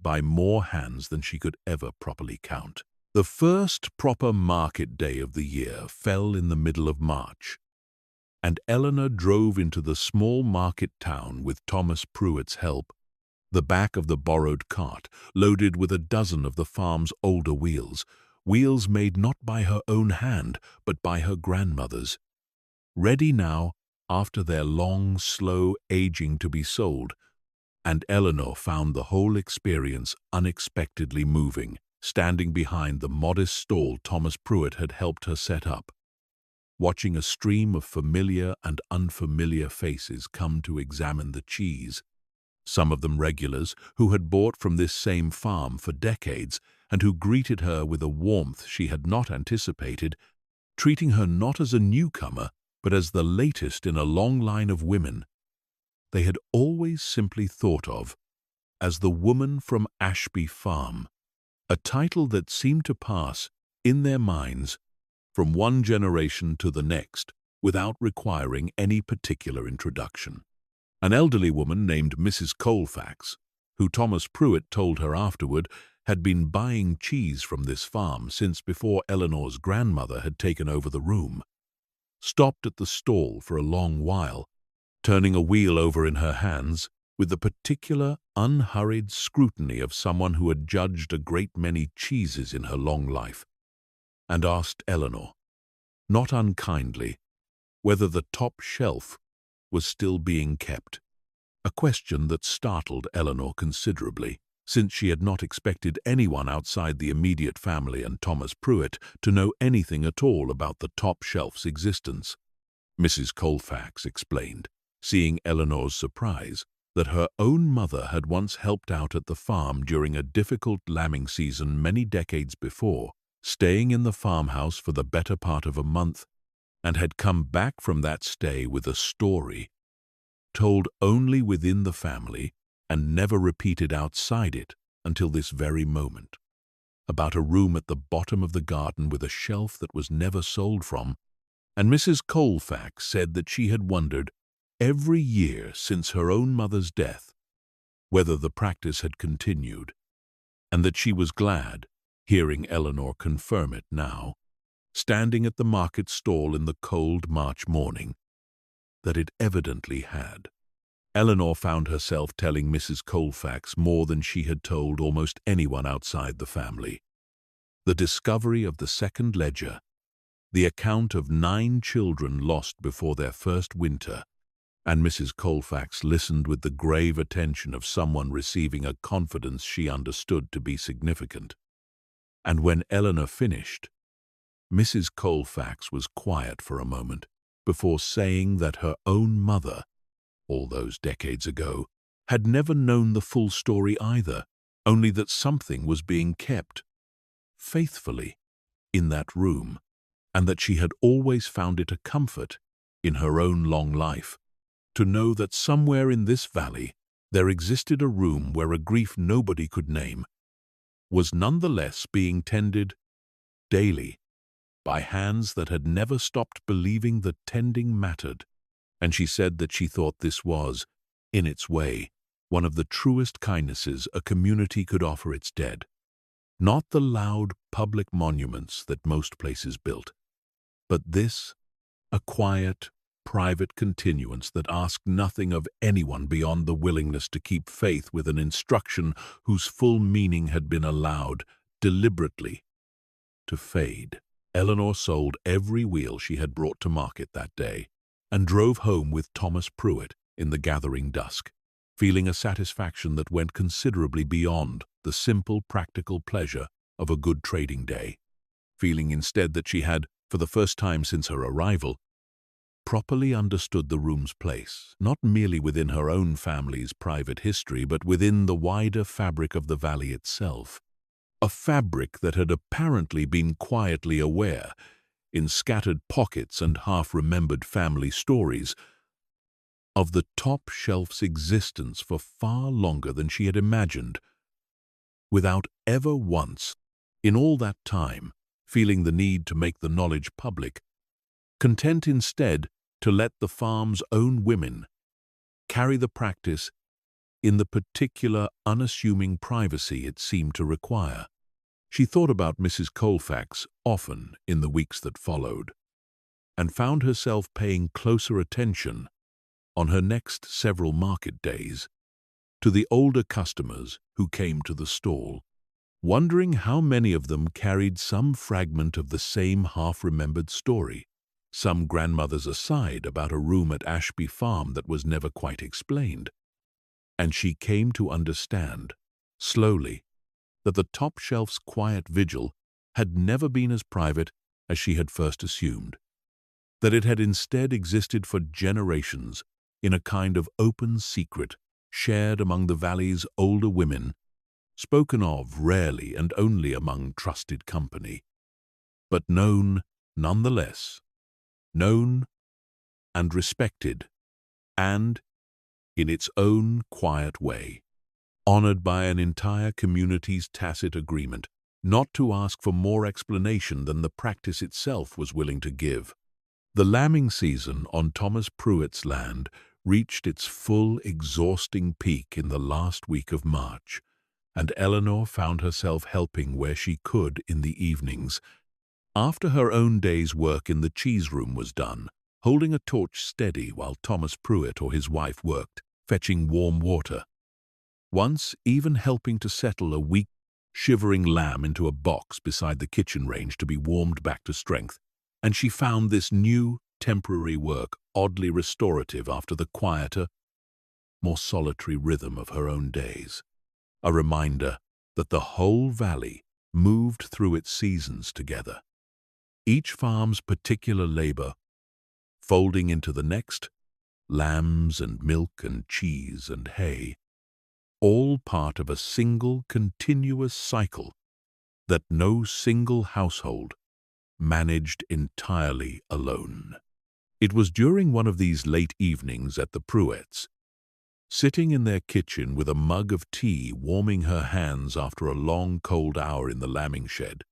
by more hands than she could ever properly count. The first proper market day of the year fell in the middle of March, and Eleanor drove into the small market town with Thomas Pruitt's help, the back of the borrowed cart loaded with a dozen of the farm's older wheels, wheels made not by her own hand but by her grandmother's, ready now after their long, slow aging to be sold. And Eleanor found the whole experience unexpectedly moving, standing behind the modest stall Thomas Pruitt had helped her set up, watching a stream of familiar and unfamiliar faces come to examine the cheese, some of them regulars who had bought from this same farm for decades and who greeted her with a warmth she had not anticipated, treating her not as a newcomer but as the latest in a long line of women they had always simply thought of as the woman from Ashby Farm, a title that seemed to pass, in their minds, from one generation to the next without requiring any particular introduction. An elderly woman named Mrs. Colfax, who Thomas Pruitt told her afterward had been buying cheese from this farm since before Eleanor's grandmother had taken over the room, stopped at the stall for a long while, turning a wheel over in her hands with the particular, unhurried scrutiny of someone who had judged a great many cheeses in her long life, and asked Eleanor, not unkindly, whether the top shelf was still being kept, a question that startled Eleanor considerably, since she had not expected anyone outside the immediate family and Thomas Pruitt to know anything at all about the top shelf's existence. Mrs. Colfax explained, seeing Eleanor's surprise, that her own mother had once helped out at the farm during a difficult lambing season many decades before, staying in the farmhouse for the better part of a month, and had come back from that stay with a story, told only within the family and never repeated outside it until this very moment, about a room at the bottom of the garden with a shelf that was never sold from, and Mrs. Colfax said that she had wondered every year since her own mother's death whether the practice had continued, and that she was glad, hearing Eleanor confirm it now, standing at the market stall in the cold March morning, that it evidently had. Eleanor found herself telling Mrs. Colfax more than she had told almost anyone outside the family. The discovery of the second ledger, the account of 9 children lost before their first winter, and Mrs. Colfax listened with the grave attention of someone receiving a confidence she understood to be significant. And when Eleanor finished, Mrs. Colfax was quiet for a moment before saying that her own mother, all those decades ago, had never known the full story either, only that something was being kept faithfully in that room, and that she had always found it a comfort in her own long life to know that somewhere in this valley there existed a room where a grief nobody could name was nonetheless being tended daily by hands that had never stopped believing that tending mattered, and she said that she thought this was, in its way, one of the truest kindnesses a community could offer its dead. Not the loud public monuments that most places built, but this, a quiet, private continuance that asked nothing of anyone beyond the willingness to keep faith with an instruction whose full meaning had been allowed, deliberately, to fade. Eleanor sold every wheel she had brought to market that day and drove home with Thomas Pruitt in the gathering dusk, feeling a satisfaction that went considerably beyond the simple, practical pleasure of a good trading day, feeling instead that she had, for the first time since her arrival, properly understood the room's place, not merely within her own family's private history, but within the wider fabric of the valley itself. A fabric that had apparently been quietly aware, in scattered pockets and half-remembered family stories, of the top shelf's existence for far longer than she had imagined, without ever once, in all that time, feeling the need to make the knowledge public, content instead to let the farm's own women carry the practice in the particular unassuming privacy it seemed to require. She thought about Mrs. Colfax often in the weeks that followed, and found herself paying closer attention on her next several market days to the older customers who came to the stall, wondering how many of them carried some fragment of the same half-remembered story, some grandmother's aside about a room at Ashby Farm that was never quite explained. And she came to understand, slowly, that the top shelf's quiet vigil had never been as private as she had first assumed, that it had instead existed for generations in a kind of open secret shared among the valley's older women, spoken of rarely and only among trusted company, but known nonetheless, known and respected, and, in its own quiet way, honored by an entire community's tacit agreement not to ask for more explanation than the practice itself was willing to give. The lambing season on Thomas Pruitt's land reached its full, exhausting peak in the last week of March, and Eleanor found herself helping where she could in the evenings, after her own day's work in the cheese room was done, holding a torch steady while Thomas Pruitt or his wife worked, fetching warm water, once even helping to settle a weak, shivering lamb into a box beside the kitchen range to be warmed back to strength. And she found this new, temporary work oddly restorative after the quieter, more solitary rhythm of her own days, a reminder that the whole valley moved through its seasons together, each farm's particular labor folding into the next, lambs and milk and cheese and hay, all part of a single continuous cycle that no single household managed entirely alone. It was during one of these late evenings at the Pruitts, sitting in their kitchen with a mug of tea warming her hands after a long cold hour in the lambing shed,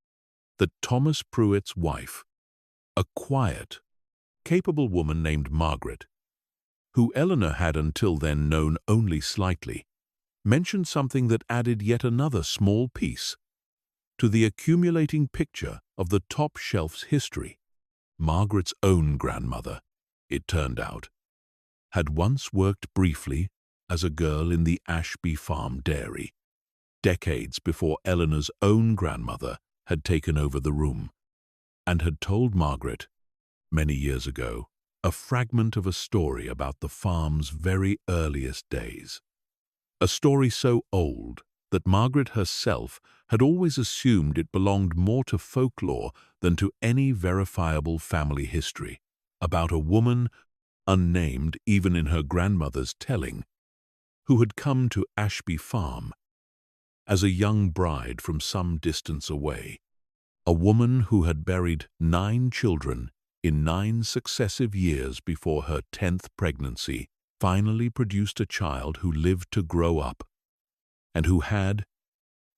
that Thomas Pruitt's wife, a quiet, capable woman named Margaret, who Eleanor had until then known only slightly, mentioned something that added yet another small piece to the accumulating picture of the top shelf's history. Margaret's own grandmother, it turned out, had once worked briefly as a girl in the Ashby Farm dairy, decades before Eleanor's own grandmother had taken over the room, and had told Margaret, many years ago, a fragment of a story about the farm's very earliest days. A story so old that Margaret herself had always assumed it belonged more to folklore than to any verifiable family history, about a woman, unnamed even in her grandmother's telling, who had come to Ashby Farm as a young bride from some distance away, a woman who had buried 9 children in 9 successive years before her 10th pregnancy finally produced a child who lived to grow up, and who had,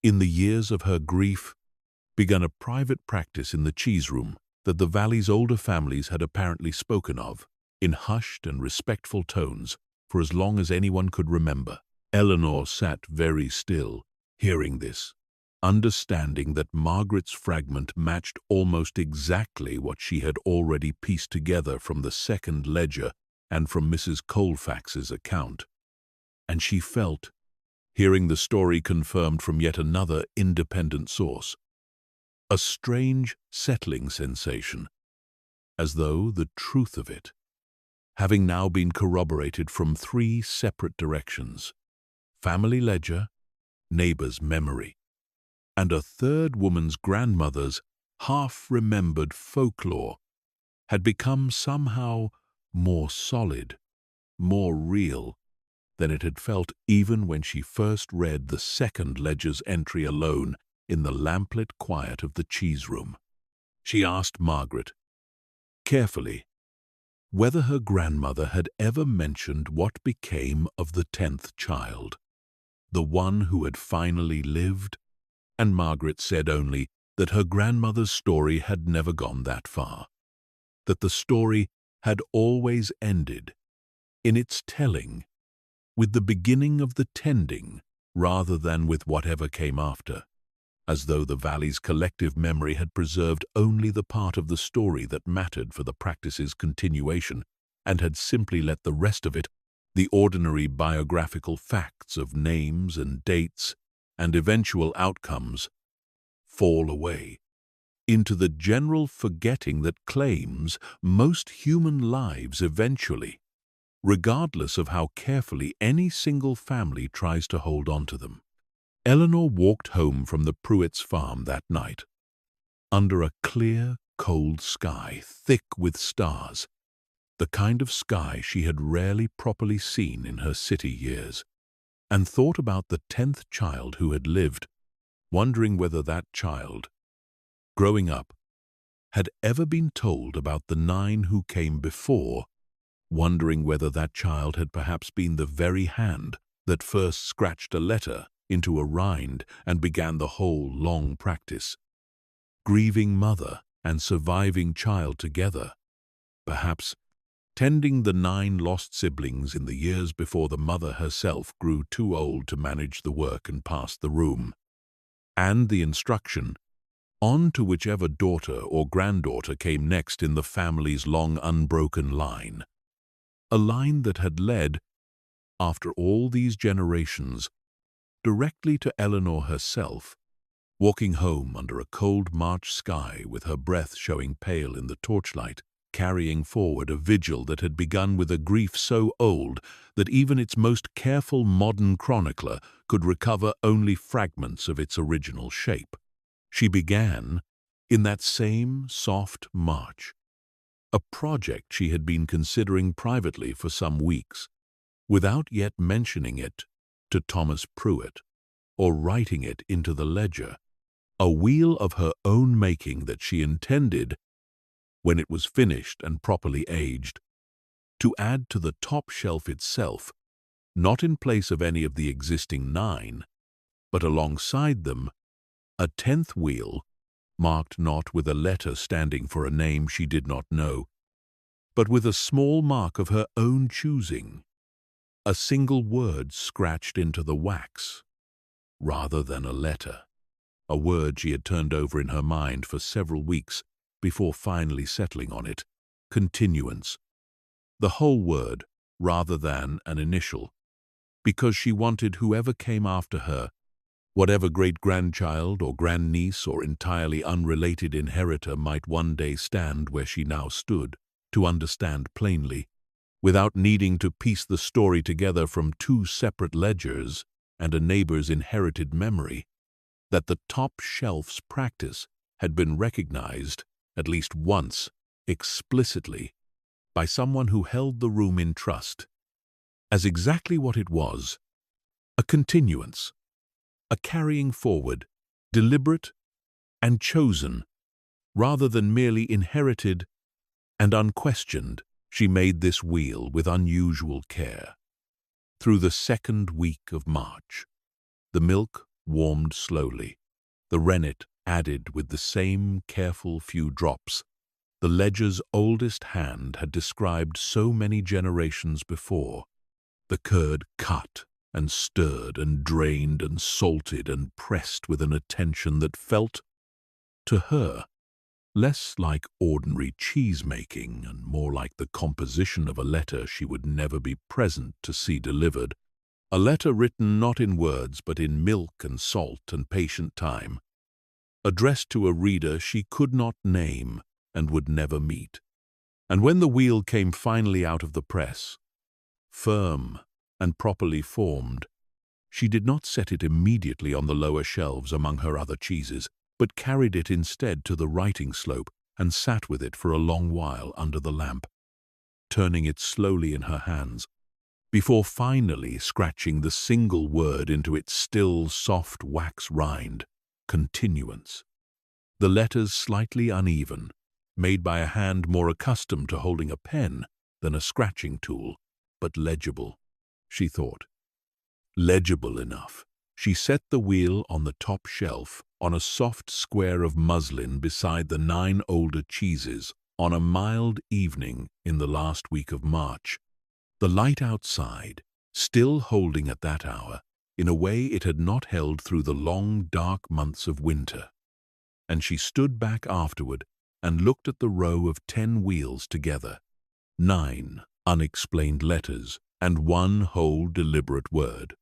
in the years of her grief, begun a private practice in the cheese room that the valley's older families had apparently spoken of, in hushed and respectful tones, for as long as anyone could remember. Eleanor sat very still, hearing this, understanding that Margaret's fragment matched almost exactly what she had already pieced together from the second ledger and from Mrs. Colfax's account. And she felt, hearing the story confirmed from yet another independent source, a strange, settling sensation, as though the truth of it, having now been corroborated from 3 separate directions, family ledger, neighbor's memory, and a third woman's grandmother's half-remembered folklore, had become somehow more solid, more real, than it had felt even when she first read the second ledger's entry alone in the lamplit quiet of the cheese room. She asked Margaret, carefully, whether her grandmother had ever mentioned what became of the 10th child, the one who had finally lived, and Margaret said only that her grandmother's story had never gone that far, that the story had always ended, in its telling, with the beginning of the tending rather than with whatever came after, as though the valley's collective memory had preserved only the part of the story that mattered for the practice's continuation and had simply let the rest of it, the ordinary biographical facts of names and dates and eventual outcomes, fall away into the general forgetting that claims most human lives eventually, regardless of how carefully any single family tries to hold on to them. Eleanor walked home from the Pruitts' farm that night, under a clear, cold sky thick with stars, the kind of sky she had rarely properly seen in her city years, and thought about the 10th child who had lived, wondering whether that child, growing up, had ever been told about the 9 who came before, wondering whether that child had perhaps been the very hand that first scratched a letter into a rind and began the whole long practice. Grieving mother and surviving child together, perhaps tending the 9 lost siblings in the years before the mother herself grew too old to manage the work and passed the room, and the instruction on to whichever daughter or granddaughter came next in the family's long unbroken line, a line that had led, after all these generations, directly to Eleanor herself, walking home under a cold March sky with her breath showing pale in the torchlight, carrying forward a vigil that had begun with a grief so old that even its most careful modern chronicler could recover only fragments of its original shape. She began, in that same soft March, a project she had been considering privately for some weeks, without yet mentioning it to Thomas Pruitt or writing it into the ledger, a wheel of her own making that she intended, when it was finished and properly aged, to add to the top shelf itself, not in place of any of the existing 9, but alongside them, a 10th wheel, marked not with a letter standing for a name she did not know, but with a small mark of her own choosing, a single word scratched into the wax, rather than a letter, a word she had turned over in her mind for several weeks before finally settling on it: continuance. The whole word, rather than an initial, because she wanted whoever came after her, whatever great-grandchild or grandniece or entirely unrelated inheritor might one day stand where she now stood, to understand plainly, without needing to piece the story together from 2 separate ledgers and a neighbor's inherited memory, that the top shelf's practice had been recognized, at least once, explicitly, by someone who held the room in trust, as exactly what it was: a continuance, a carrying forward, deliberate and chosen, rather than merely inherited and unquestioned. She made this wheel with unusual care. Through the 2nd week of March, the milk warmed slowly, the rennet added with the same careful few drops the ledger's oldest hand had described so many generations before, the curd cut and stirred and drained and salted and pressed with an attention that felt, to her, less like ordinary cheese-making and more like the composition of a letter she would never be present to see delivered, a letter written not in words but in milk and salt and patient time, addressed to a reader she could not name and would never meet. And when the wheel came finally out of the press, firm and properly formed, she did not set it immediately on the lower shelves among her other cheeses, but carried it instead to the writing slope and sat with it for a long while under the lamp, turning it slowly in her hands, before finally scratching the single word into its still soft wax rind: continuance. The letters slightly uneven, made by a hand more accustomed to holding a pen than a scratching tool, but legible, she thought. Legible enough. She set the wheel on the top shelf, on a soft square of muslin beside the 9 older cheeses, on a mild evening in the last week of March. The light outside, still holding at that hour, in a way it had not held through the long, dark months of winter. And she stood back afterward and looked at the row of 10 wheels together, 9 unexplained letters and 1 whole deliberate word,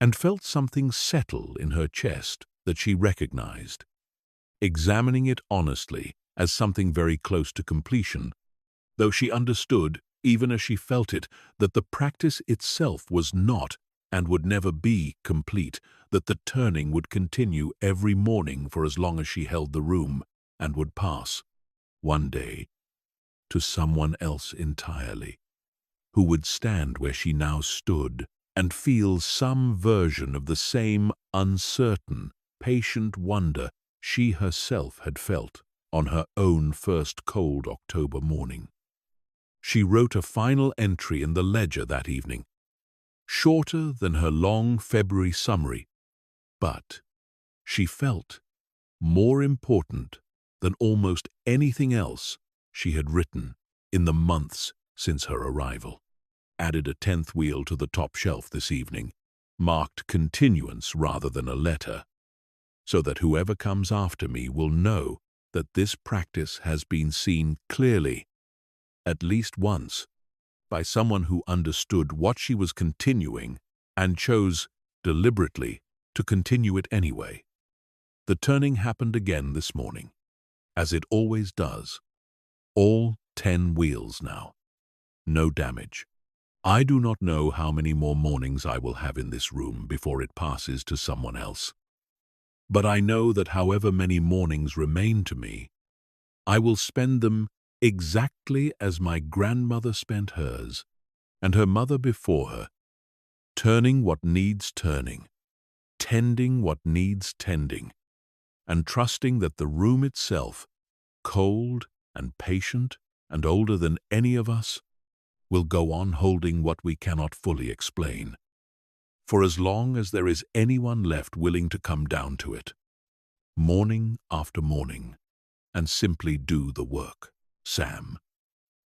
and felt something settle in her chest that she recognized. Examining it honestly as something very close to completion, though she understood, even as she felt it, that the practice itself was not and would never be complete, that the turning would continue every morning for as long as she held the room, and would pass, one day, to someone else entirely, who would stand where she now stood and feel some version of the same uncertain, patient wonder she herself had felt on her own first cold October morning. She wrote a final entry in the ledger that evening, shorter than her long February summary, but, she felt, more important than almost anything else she had written in the months since her arrival. Added a 10th wheel to the top shelf this evening, marked continuance rather than a letter, so that whoever comes after me will know that this practice has been seen clearly, at least once, by someone who understood what she was continuing and chose, deliberately, to continue it anyway. The turning happened again this morning, as it always does. All 10 wheels now. No damage. I do not know how many more mornings I will have in this room before it passes to someone else. But I know that however many mornings remain to me, I will spend them exactly as my grandmother spent hers, and her mother before her, turning what needs turning, tending what needs tending, and trusting that the room itself, cold and patient and older than any of us, will go on holding what we cannot fully explain, for as long as there is anyone left willing to come down to it, morning after morning, and simply do the work. Sam,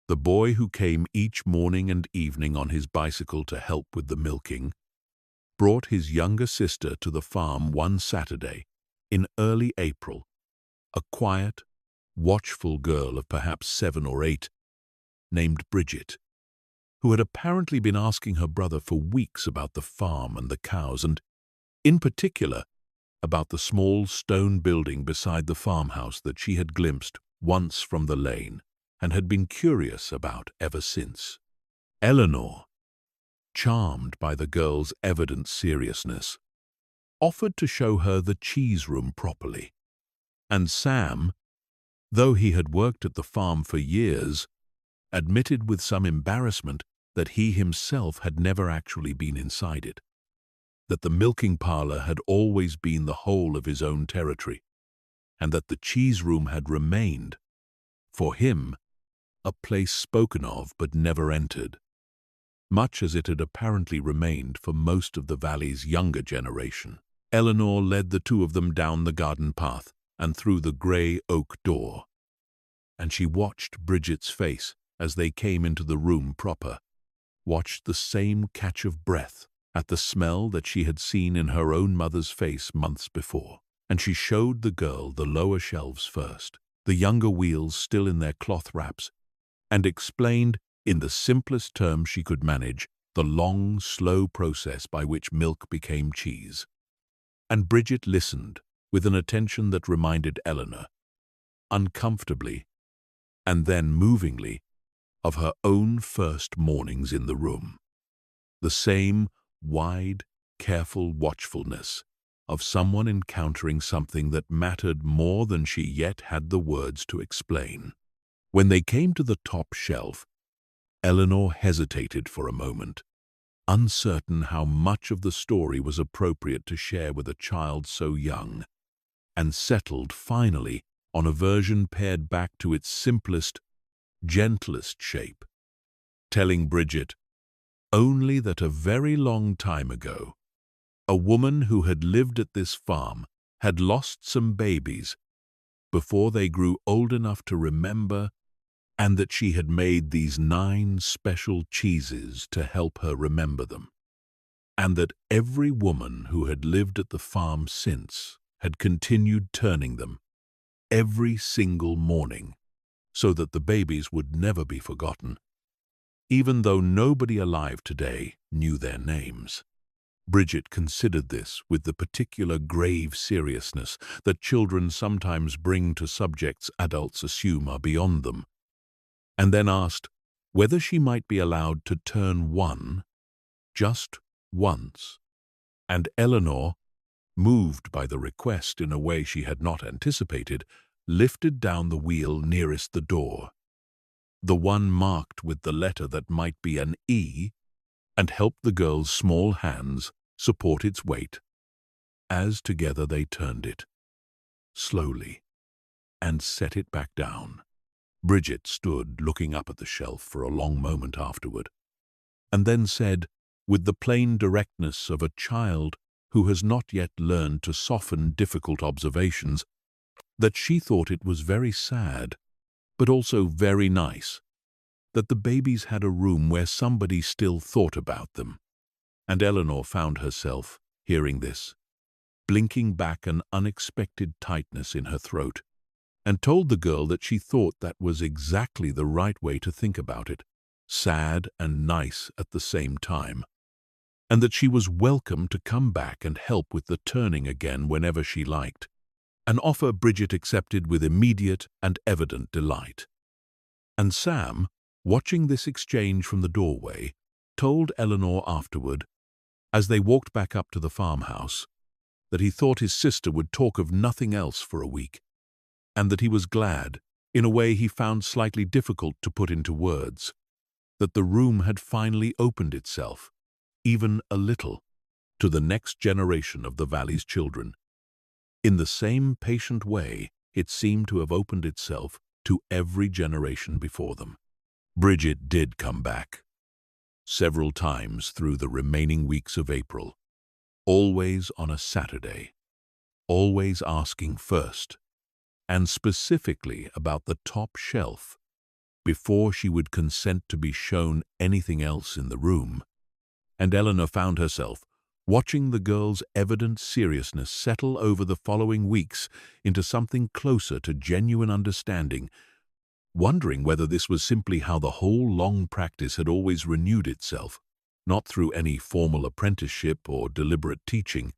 the boy who came each morning and evening on his bicycle to help with the milking, brought his younger sister to the farm one Saturday in early April, a quiet, watchful girl of perhaps 7 or 8, named Bridget, who had apparently been asking her brother for weeks about the farm and the cows, and, in particular, about the small stone building beside the farmhouse that she had glimpsed once from the lane and had been curious about ever since. Eleanor, charmed by the girl's evident seriousness, offered to show her the cheese room properly, and Sam, though he had worked at the farm for years, admitted with some embarrassment that he himself had never actually been inside it, that the milking parlor had always been the whole of his own territory, and that the cheese room had remained, for him, a place spoken of but never entered, much as it had apparently remained for most of the valley's younger generation. Eleanor led the two of them down the garden path and through the grey oak door, and she watched Bridget's face as they came into the room proper, watched the same catch of breath at the smell that she had seen in her own mother's face months before, and she showed the girl the lower shelves first, the younger wheels still in their cloth wraps, and explained, in the simplest terms she could manage, the long, slow process by which milk became cheese. And Bridget listened with an attention that reminded Eleanor, uncomfortably, and then movingly, of her own first mornings in the room. The same wide, careful watchfulness of someone encountering something that mattered more than she yet had the words to explain. When they came to the top shelf, Eleanor hesitated for a moment, uncertain how much of the story was appropriate to share with a child so young, and settled finally on a version pared back to its simplest, gentlest shape, telling Bridget only that a very long time ago, a woman who had lived at this farm had lost some babies before they grew old enough to remember and that she had made these 9 special cheeses to help her remember them, and that every woman who had lived at the farm since had continued turning them every single morning so that the babies would never be forgotten, even though nobody alive today knew their names. Bridget considered this with the particular grave seriousness that children sometimes bring to subjects adults assume are beyond them, and then asked whether she might be allowed to turn one, just once. And Eleanor, moved by the request in a way she had not anticipated, lifted down the wheel nearest the door, the one marked with the letter that might be an E, and helped the girl's small hands support its weight, as together they turned it, slowly, and set it back down. Bridget stood looking up at the shelf for a long moment afterward, and then said, with the plain directness of a child who has not yet learned to soften difficult observations, that she thought it was very sad, but also very nice, that the babies had a room where somebody still thought about them. And Eleanor found herself, hearing this, blinking back an unexpected tightness in her throat, and told the girl that she thought that was exactly the right way to think about it, sad and nice at the same time, and that she was welcome to come back and help with the turning again whenever she liked, an offer Bridget accepted with immediate and evident delight. And Sam, watching this exchange from the doorway, told Eleanor afterward, as they walked back up to the farmhouse, that he thought his sister would talk of nothing else for a week, and that he was glad, in a way he found slightly difficult to put into words, that the room had finally opened itself, even a little, to the next generation of the valley's children. In the same patient way, it seemed to have opened itself to every generation before them. Bridget did come back, several times through the remaining weeks of April, always on a Saturday, always asking first, and specifically about the top shelf, before she would consent to be shown anything else in the room. And Eleanor found herself watching the girl's evident seriousness settle over the following weeks into something closer to genuine understanding, wondering whether this was simply how the whole long practice had always renewed itself, not through any formal apprenticeship or deliberate teaching,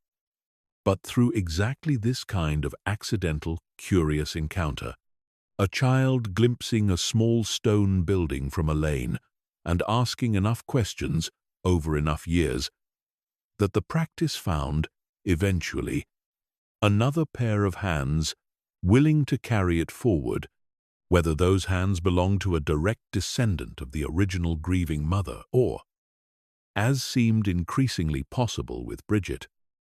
but through exactly this kind of accidental, curious encounter. A child glimpsing a small stone building from a lane and asking enough questions over enough years that the practice found, eventually, another pair of hands willing to carry it forward, whether those hands belonged to a direct descendant of the original grieving mother or, as seemed increasingly possible with Bridget,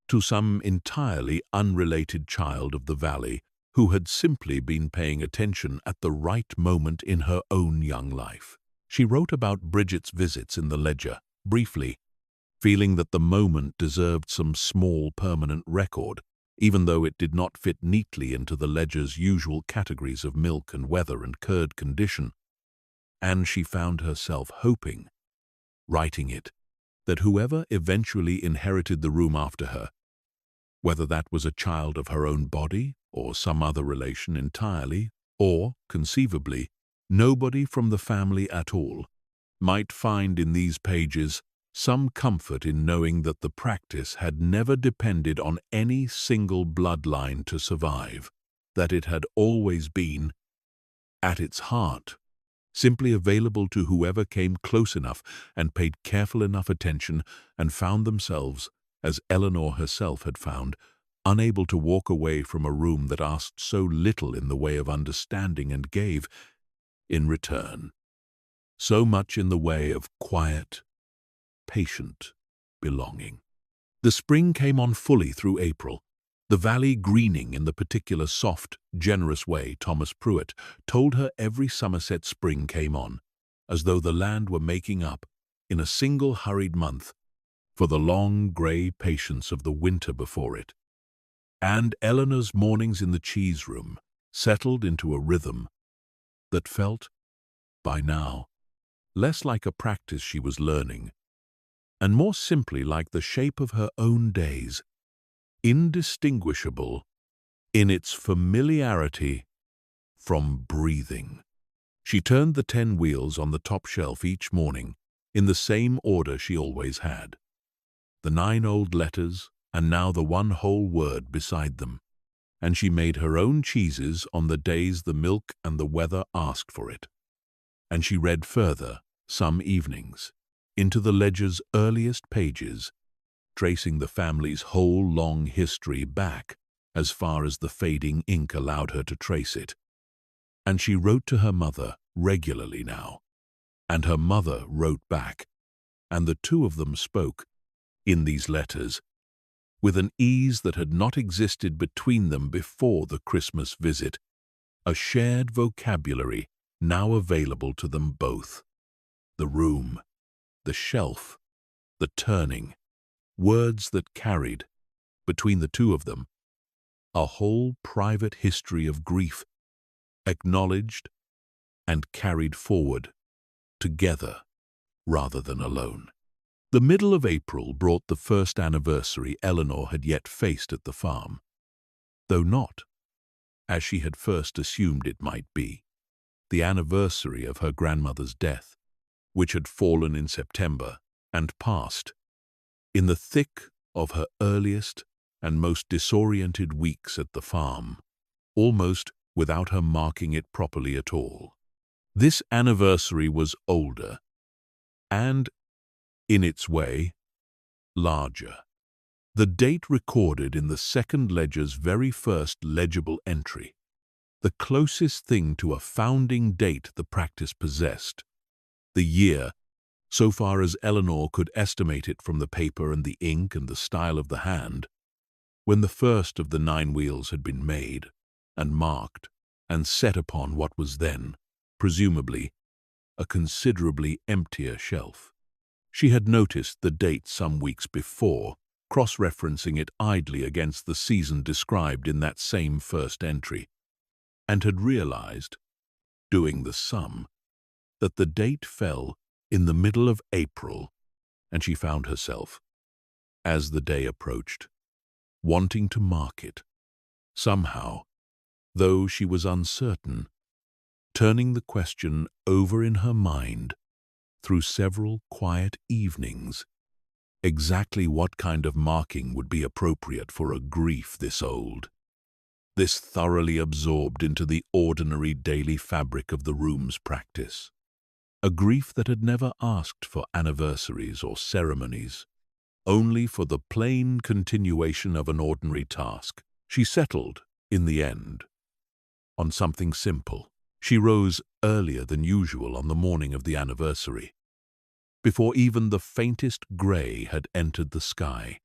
to some entirely unrelated child of the valley who had simply been paying attention at the right moment in her own young life. She wrote about Bridget's visits in the ledger, briefly, feeling that the moment deserved some small permanent record, even though it did not fit neatly into the ledger's usual categories of milk and weather and curd condition. And she found herself hoping, writing it, that whoever eventually inherited the room after her, whether that was a child of her own body or some other relation entirely, or, conceivably, nobody from the family at all, might find in these pages some comfort in knowing that the practice had never depended on any single bloodline to survive, that it had always been, at its heart, simply available to whoever came close enough and paid careful enough attention and found themselves, as Eleanor herself had found, unable to walk away from a room that asked so little in the way of understanding and gave, in return, so much in the way of quiet, patient belonging. The spring came on fully through April, the valley greening in the particular soft, generous way Thomas Pruitt told her every Somerset spring came on, as though the land were making up, in a single hurried month, for the long grey patience of the winter before it. And Eleanor's mornings in the cheese room settled into a rhythm that felt by now, less like a practice she was learning, and more simply like the shape of her own days, indistinguishable in its familiarity from breathing. She turned the 10 wheels on the top shelf each morning in the same order she always had. The 9 old letters, and now the 1 whole word beside them. And she made her own cheeses on the days the milk and the weather asked for it. And she read further, some evenings, into the ledger's earliest pages, tracing the family's whole long history back as far as the fading ink allowed her to trace it. And she wrote to her mother regularly now, and her mother wrote back, and the two of them spoke, in these letters, with an ease that had not existed between them before the Christmas visit, a shared vocabulary now available to them both. The room, the shelf, the turning, words that carried, between the two of them, a whole private history of grief, acknowledged and carried forward, together rather than alone. The middle of April brought the first anniversary Eleanor had yet faced at the farm, though not, as she had first assumed it might be, the anniversary of her grandmother's death, which had fallen in September and passed, in the thick of her earliest and most disoriented weeks at the farm, almost without her marking it properly at all. This anniversary was older, and, in its way, larger. The date recorded in the second ledger's very first legible entry, the closest thing to a founding date the practice possessed, the year, so far as Eleanor could estimate it from the paper and the ink and the style of the hand, when the first of the 9 wheels had been made and marked and set upon what was then, presumably, a considerably emptier shelf. She had noticed the date some weeks before, cross-referencing it idly against the season described in that same first entry, and had realized, doing the sum, that the date fell in the middle of April, and she found herself, as the day approached, wanting to mark it, somehow, though she was uncertain, turning the question over in her mind through several quiet evenings, exactly what kind of marking would be appropriate for a grief this old, this thoroughly absorbed into the ordinary daily fabric of the room's practice. A grief that had never asked for anniversaries or ceremonies, only for the plain continuation of an ordinary task. She settled, in the end, on something simple. She rose earlier than usual on the morning of the anniversary, before even the faintest grey had entered the sky,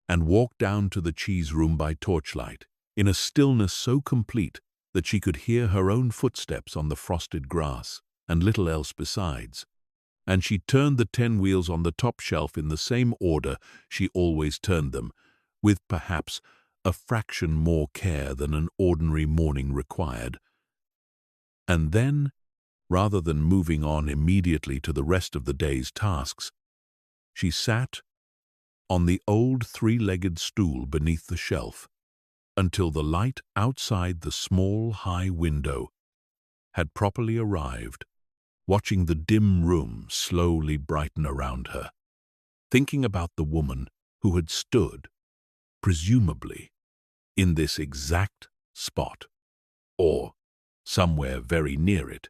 and walked down to the cheese room by torchlight, in a stillness so complete that she could hear her own footsteps on the frosted grass, and little else besides. And she turned the 10 wheels on the top shelf in the same order she always turned them, with perhaps a fraction more care than an ordinary morning required. And then, rather than moving on immediately to the rest of the day's tasks, she sat on the old 3-legged stool beneath the shelf until the light outside the small high window had properly arrived, watching the dim room slowly brighten around her, thinking about the woman who had stood, presumably, in this exact spot, or somewhere very near it,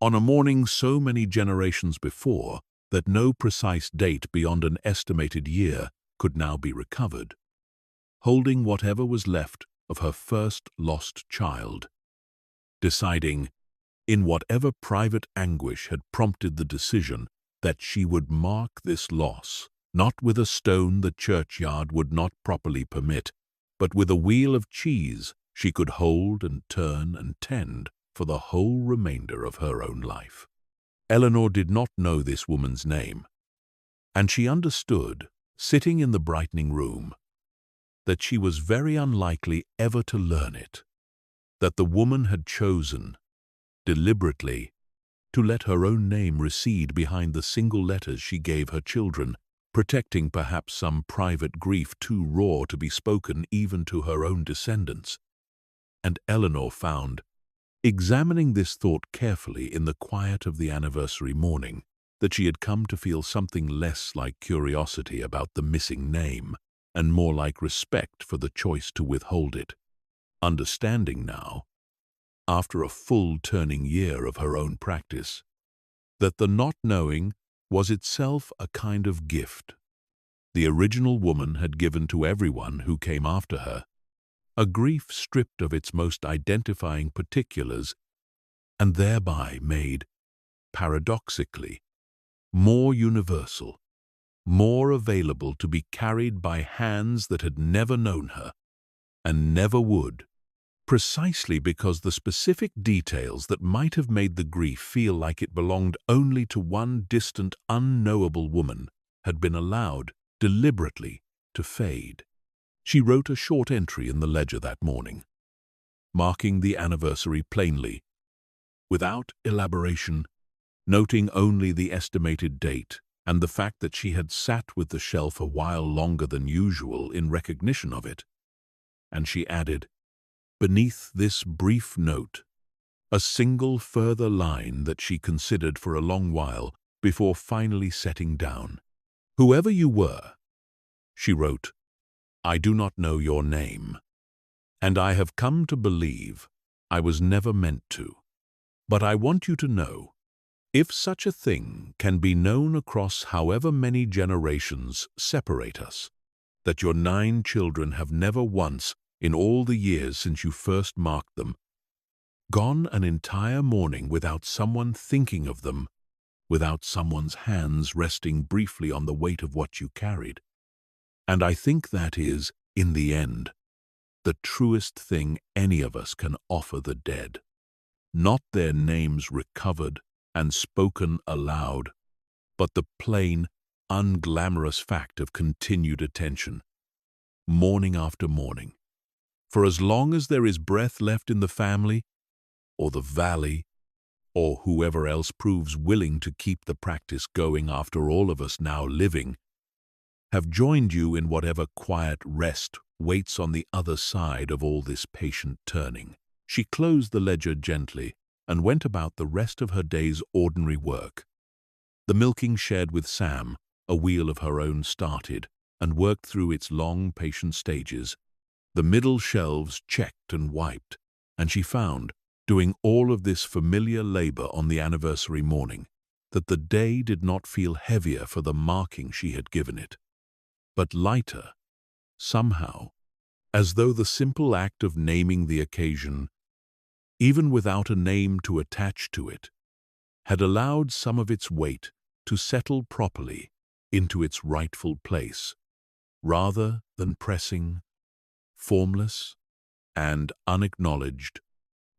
on a morning so many generations before that no precise date beyond an estimated year could now be recovered, holding whatever was left of her first lost child, deciding, in whatever private anguish had prompted the decision, that she would mark this loss, not with a stone the churchyard would not properly permit, but with a wheel of cheese she could hold and turn and tend for the whole remainder of her own life. Eleanor did not know this woman's name, and she understood, sitting in the brightening room, that she was very unlikely ever to learn it, that the woman had chosen, deliberately, to let her own name recede behind the single letters she gave her children, protecting perhaps some private grief too raw to be spoken even to her own descendants. And Eleanor found, examining this thought carefully in the quiet of the anniversary morning, that she had come to feel something less like curiosity about the missing name and more like respect for the choice to withhold it, understanding now, after a full turning year of her own practice, that the not knowing was itself a kind of gift. The original woman had given to everyone who came after her a grief stripped of its most identifying particulars and thereby made, paradoxically, more universal, more available to be carried by hands that had never known her and never would, precisely because the specific details that might have made the grief feel like it belonged only to one distant, unknowable woman had been allowed, deliberately, to fade. She wrote a short entry in the ledger that morning, marking the anniversary plainly, without elaboration, noting only the estimated date and the fact that she had sat with the shelf a while longer than usual in recognition of it. And she added, beneath this brief note, a single further line that she considered for a long while before finally setting down. Whoever you were, she wrote, I do not know your name, and I have come to believe I was never meant to. But I want you to know, if such a thing can be known across however many generations separate us, that your 9 children have never once, in all the years since you first marked them, gone an entire morning without someone thinking of them, without someone's hands resting briefly on the weight of what you carried. And I think that is, in the end, the truest thing any of us can offer the dead. Not their names recovered and spoken aloud, but the plain, unglamorous fact of continued attention, morning after morning. For as long as there is breath left in the family, or the valley, or whoever else proves willing to keep the practice going after all of us now living have joined you in whatever quiet rest waits on the other side of all this patient turning. She closed the ledger gently and went about the rest of her day's ordinary work. The milking shed with Sam, a wheel of her own, started and worked through its long, patient stages. The middle shelves checked and wiped, and she found, doing all of this familiar labor on the anniversary morning, that the day did not feel heavier for the marking she had given it, but lighter, somehow, as though the simple act of naming the occasion, even without a name to attach to it, had allowed some of its weight to settle properly into its rightful place, rather than pressing, formless and unacknowledged,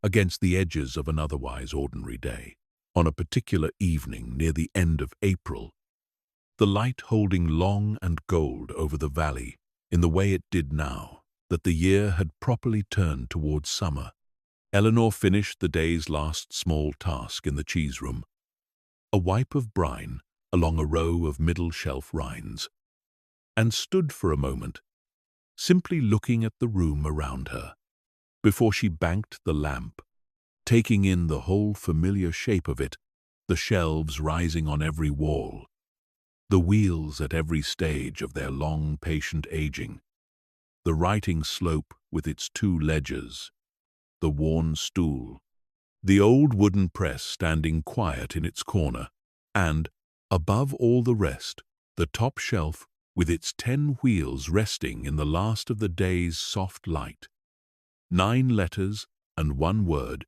against the edges of an otherwise ordinary day. On a particular evening near the end of April, the light holding long and gold over the valley in the way it did now, that the year had properly turned towards summer, Eleanor finished the day's last small task in the cheese room, a wipe of brine along a row of middle-shelf rinds, and stood for a moment, simply looking at the room around her, before she banked the lamp, taking in the whole familiar shape of it, the shelves rising on every wall, the wheels at every stage of their long, patient aging, the writing slope with its 2 ledgers, the worn stool, the old wooden press standing quiet in its corner, and, above all the rest, the top shelf with its 10 wheels resting in the last of the day's soft light. 9 letters and 1 word,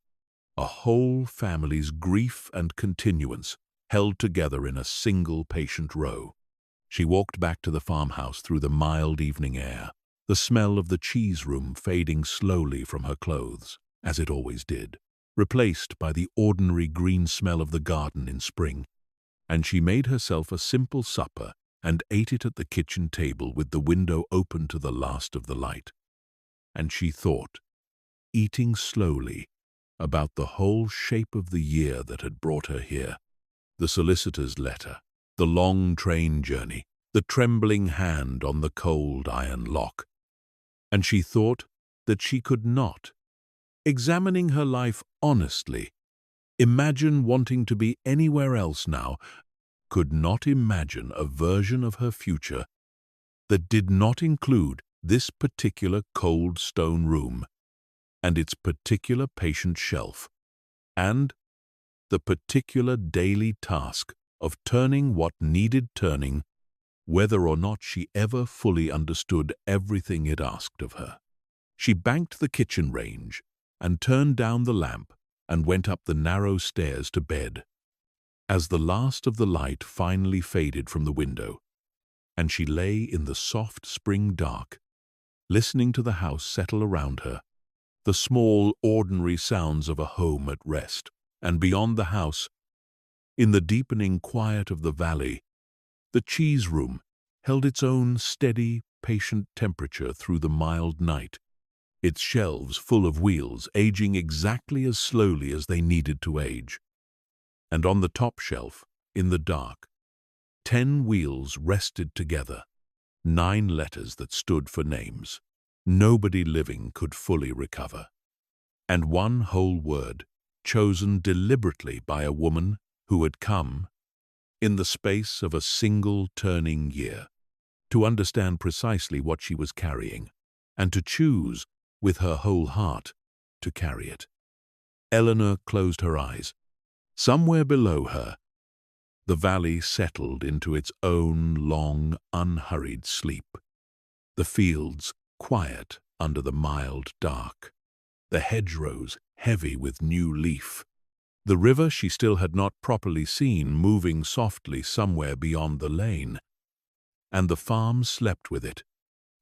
a whole family's grief and continuance held together in a single patient row. She walked back to the farmhouse through the mild evening air, the smell of the cheese room fading slowly from her clothes, as it always did, replaced by the ordinary green smell of the garden in spring, and she made herself a simple supper and ate it at the kitchen table with the window open to the last of the light. And she thought, eating slowly, about the whole shape of the year that had brought her here. The solicitor's letter, the long train journey, the trembling hand on the cold iron lock. And she thought that she could not, examining her life honestly, imagine wanting to be anywhere else now, could not imagine a version of her future that did not include this particular cold stone room and its particular patient shelf, and the particular daily task of turning what needed turning, whether or not she ever fully understood everything it asked of her. She banked the kitchen range and turned down the lamp and went up the narrow stairs to bed. As the last of the light finally faded from the window, and she lay in the soft spring dark, listening to the house settle around her, the small, ordinary sounds of a home at rest, and beyond the house, in the deepening quiet of the valley, the cheese room held its own steady, patient temperature through the mild night, its shelves full of wheels aging exactly as slowly as they needed to age. And on the top shelf, in the dark, 10 wheels rested together, 9 letters that stood for names nobody living could fully recover, and one whole word chosen deliberately by a woman who had come, in the space of a single turning year, to understand precisely what she was carrying, and to choose, with her whole heart, to carry it. Eleanor closed her eyes. Somewhere below her, the valley settled into its own long, unhurried sleep. The fields quiet under the mild dark, the hedgerows heavy with new leaf, the river she still had not properly seen moving softly somewhere beyond the lane, and the farm slept with it,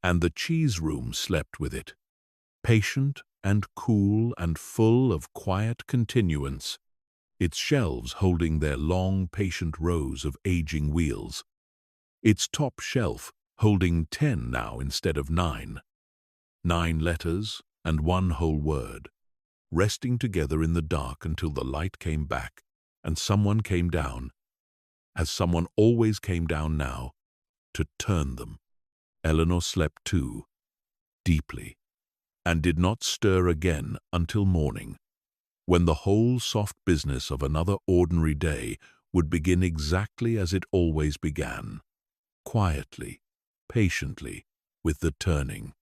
and the cheese room slept with it, patient and cool and full of quiet continuance, its shelves holding their long, patient rows of aging wheels, its top shelf holding 10 now instead of 9. 9 letters and one whole word, resting together in the dark until the light came back and someone came down, as someone always came down now, to turn them. Eleanor slept too, deeply, and did not stir again until morning, when the whole soft business of another ordinary day would begin exactly as it always began, quietly, patiently, with the turning.